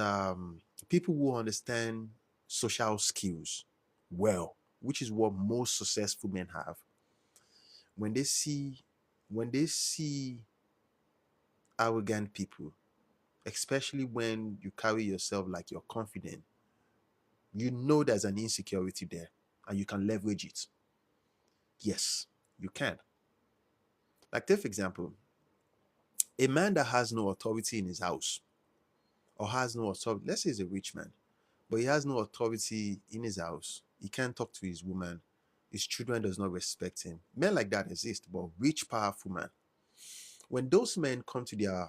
people who understand social skills well, which is what most successful men have. When they see when they see arrogant people, especially when you carry yourself like you're confident, you know there's an insecurity there and you can leverage it. Yes, you can. Like, take for example, a man that has no authority in his house or has no authority, let's say he's a rich man, but he has no authority in his house. He can't talk to his woman. His children does not respect him. Men like that exist, but rich, powerful man. When those men come to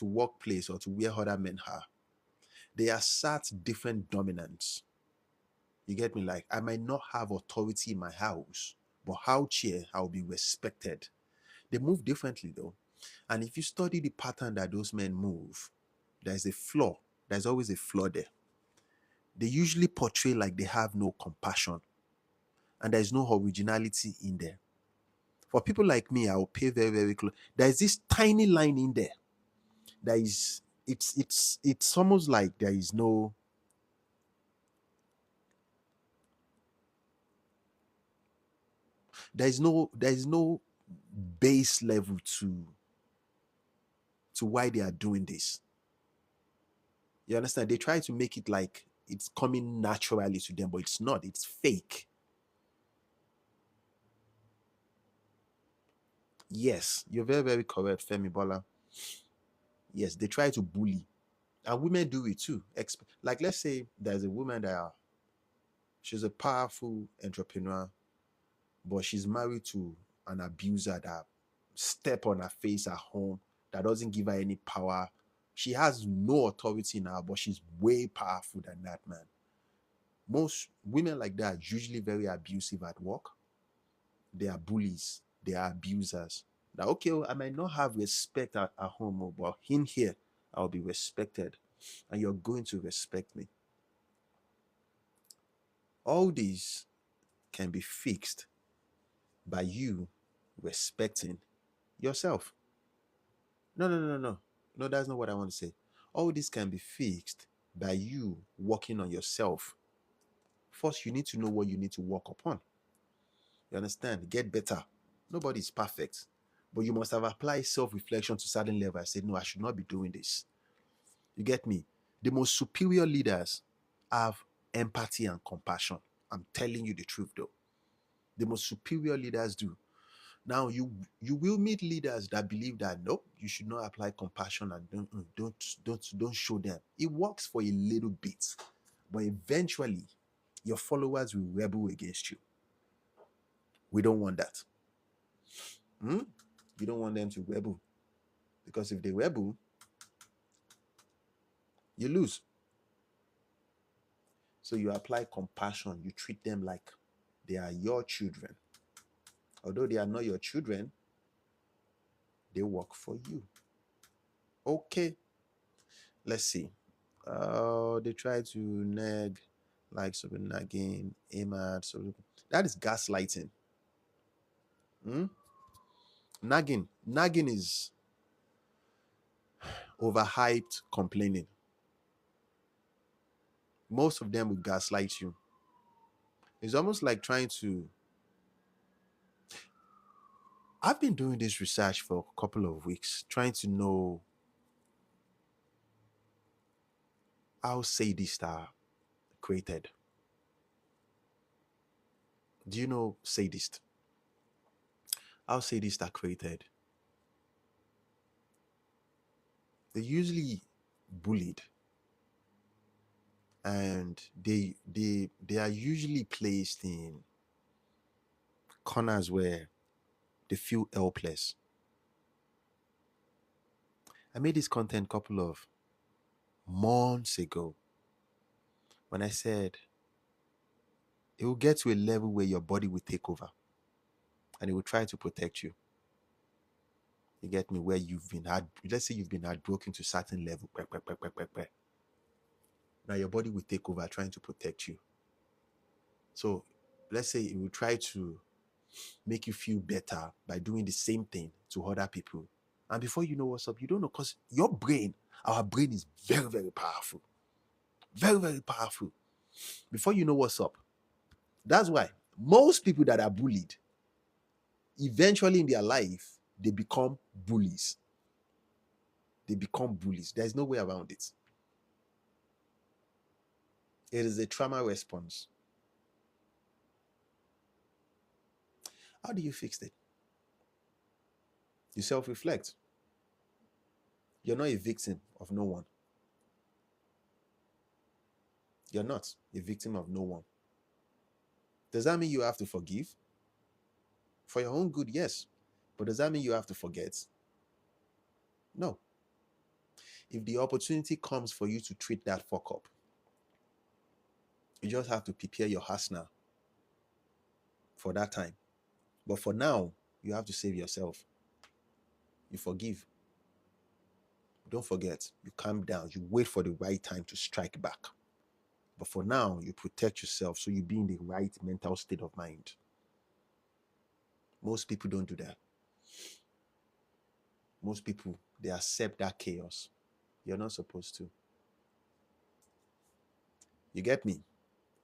workplace or to where other men are, they assert different dominance. You get me? Like, I might not have authority in my house, but out here I'll be respected. They move differently though. And if you study the pattern that those men move, there's a flaw. There's always a flaw there. They usually portray like they have no compassion and there's no originality in there. For people like me, I will pay very, very close. There's this tiny line in there. There is it's almost like there is no base level to why they are doing this. You understand? They try to make it like it's coming naturally to them, but it's not. It's fake. Yes, you're very, very correct, Femi Bola. Yes, they try to bully. And women do it too. Like, let's say there's a woman she's a powerful entrepreneur, but she's married to an abuser that step on her face at home, that doesn't give her any power. She has no authority now, but she's way powerful than that man. Most women like that are usually very abusive at work. They are bullies. They are abusers. Now, okay, I might not have respect at home, but in here, I'll be respected. And you're going to respect me. All these can be fixed by you respecting yourself. No, no, no, no, no. No, that's not what I want to say. All this can be fixed by you working on yourself. First, you need to know what you need to work upon. You understand? Get better. Nobody is perfect. But you must have applied self-reflection to certain level. I said, no, I should not be doing this. You get me? The most superior leaders have empathy and compassion. I'm telling you the truth though. The most superior leaders do. Now you will meet leaders that believe that nope, you should not apply compassion and don't show them. It works for a little bit, but eventually your followers will rebel against you. We don't want that. Hmm? You don't want them to rebel because if they rebel, you lose. So you apply compassion. You treat them like they are your children. Although they are not your children, they work for you. Okay, let's see. They try to nag, like sort of nagging, aim at sort of that is gaslighting. Hmm? Nagging is overhyped complaining. Most of them will gaslight you. It's almost like trying to. I've been doing this research for a couple of weeks, trying to know how sadists are created. Do you know sadists? How sadists are created? They're usually bullied, and they are usually placed in corners where they feel helpless. I made this content a couple of months ago when I said it will get to a level where your body will take over and it will try to protect you. You get me? Where let's say you've been heartbroken to a certain level. Now your body will take over trying to protect you. So let's say it will try to make you feel better by doing the same thing to other people. And before you know what's up, you don't know, because our brain is very, very powerful. Very, very powerful. Before you know what's up. That's why most people that are bullied, eventually in their life, they become bullies. They become bullies. There's no way around it. It is a trauma response. How do you fix it? You self-reflect. You're not a victim of no one. You're not a victim of no one. Does that mean you have to forgive? For your own good, yes. But does that mean you have to forget? No. If the opportunity comes for you to treat that fuck up, you just have to prepare your arsenal for that time. But for now, you have to save yourself. You forgive. Don't forget, you calm down. You wait for the right time to strike back. But for now, you protect yourself so you be in the right mental state of mind. Most people don't do that. Most people, they accept that chaos. You're not supposed to. You get me?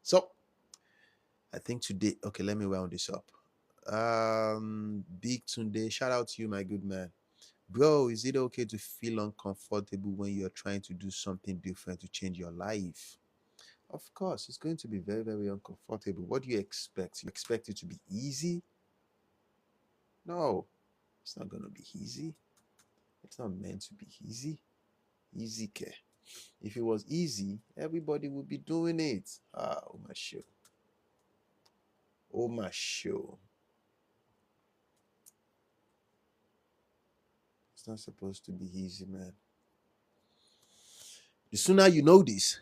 So, I think today, okay, let me round this up. Big Tunde, shout out to you, my good man. Bro, is it okay to feel uncomfortable when you're trying to do something different to change your life? Of course, it's going to be very, very uncomfortable. What do you expect? You expect it to be easy? No, it's not going to be easy. It's not meant to be easy. Easy care. If it was easy, everybody would be doing it. Oh my show. Oh my show. It's not supposed to be easy, man. The sooner you know this,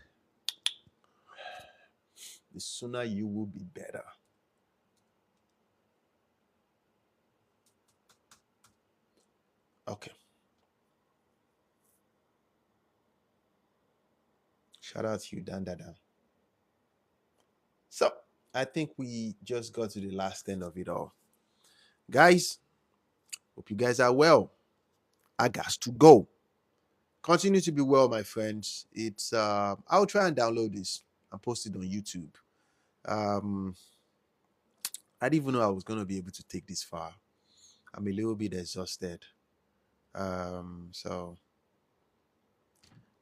the sooner you will be better. Okay. Shout out to you, Dan Dada. So, I think we just got to the last end of it all. Guys, hope you guys are well. I got to go. Continue to be well, my friends. I'll try and download this and post it on YouTube. I didn't even know I was gonna be able to take this far. I'm a little bit exhausted. So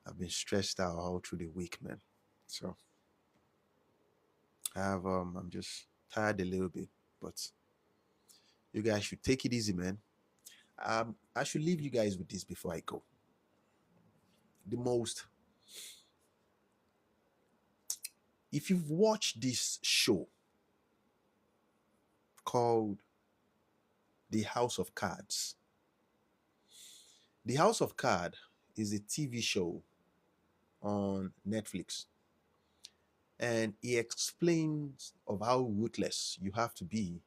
I've been stressed out all through the week, man. So I'm just tired a little bit, but you guys should take it easy, man. I should leave you guys with this before I go. If you've watched this show called The House of Cards, The House of Cards is a TV show on Netflix, and it explains of how ruthless you have to be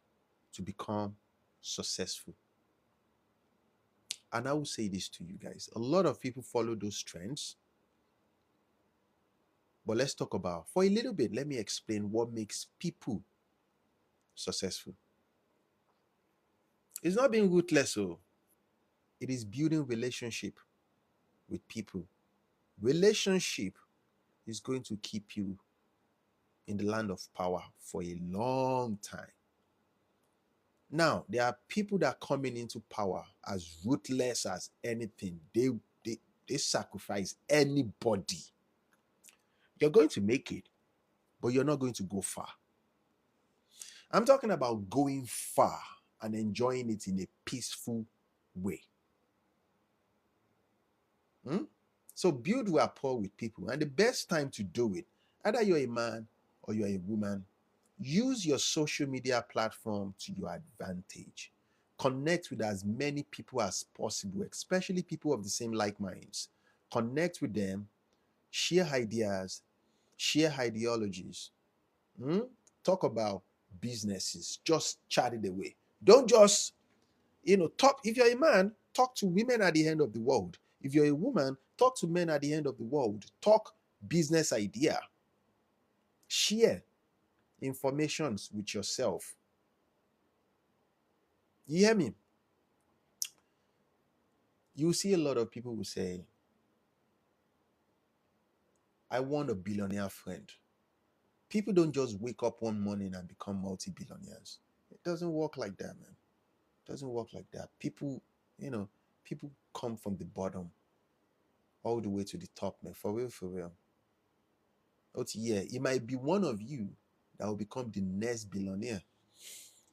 to become successful. And I will say this to you guys: a lot of people follow those trends, but let's talk about, for a little bit, let me explain what makes people successful. It's not being ruthless, oh. It is building relationship with people. Relationship is going to keep you in the land of power for a long time. Now, there are people that are coming into power as ruthless as anything. They sacrifice anybody. You're going to make it, but you're not going to go far. I'm talking about going far and enjoying it in a peaceful way. So build rapport with people. And the best time to do it, either you're a man or you're a woman, use your social media platform to your advantage. Connect with as many people as possible, especially people of the same like minds. Connect with them, share ideas, share ideologies. Talk about businesses, just chat it away. Don't just, talk. If you're a man, talk to women at the end of the world. If you're a woman, talk to men at the end of the world. Talk business idea. Share informations with yourself. You hear me? You see a lot of people who say, I want a billionaire friend. People don't just wake up one morning and become multi-billionaires. It doesn't work like that, man. It doesn't work like that. People, you know, people come from the bottom all the way to the top, man. For real, for real. Oh, yeah, it might be one of you that will become the next billionaire.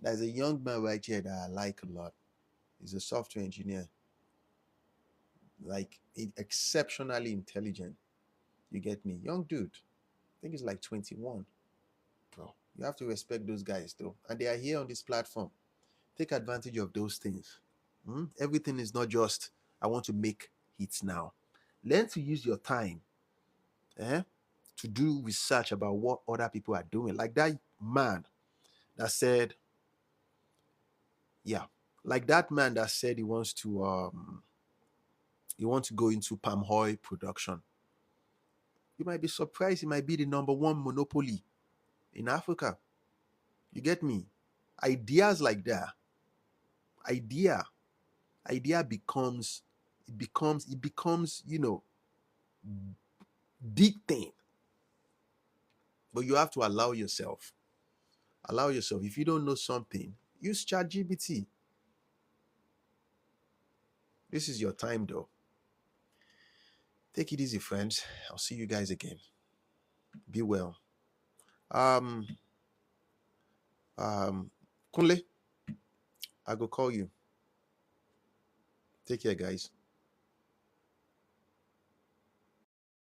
There's a young man right here that I like a lot. He's a software engineer, like exceptionally intelligent. You get me? Young dude. I think he's like 21. Bro, you have to respect those guys though. And they are here on this platform. Take advantage of those things. Everything is not just, I want to make hits now. Learn to use your time to do research about what other people are doing. Like that man that said, yeah, like that man that said he wants to go into palm oil production. You might be surprised, it might be the number one monopoly in Africa. You get me? Ideas like that, idea, idea becomes, it becomes, big thing. But you have to allow yourself. Allow yourself. If you don't know something, use ChatGPT. This is your time though. Take it easy, friends. I'll see you guys again. Be well. Um, Kunle, I go call you. Take care, guys.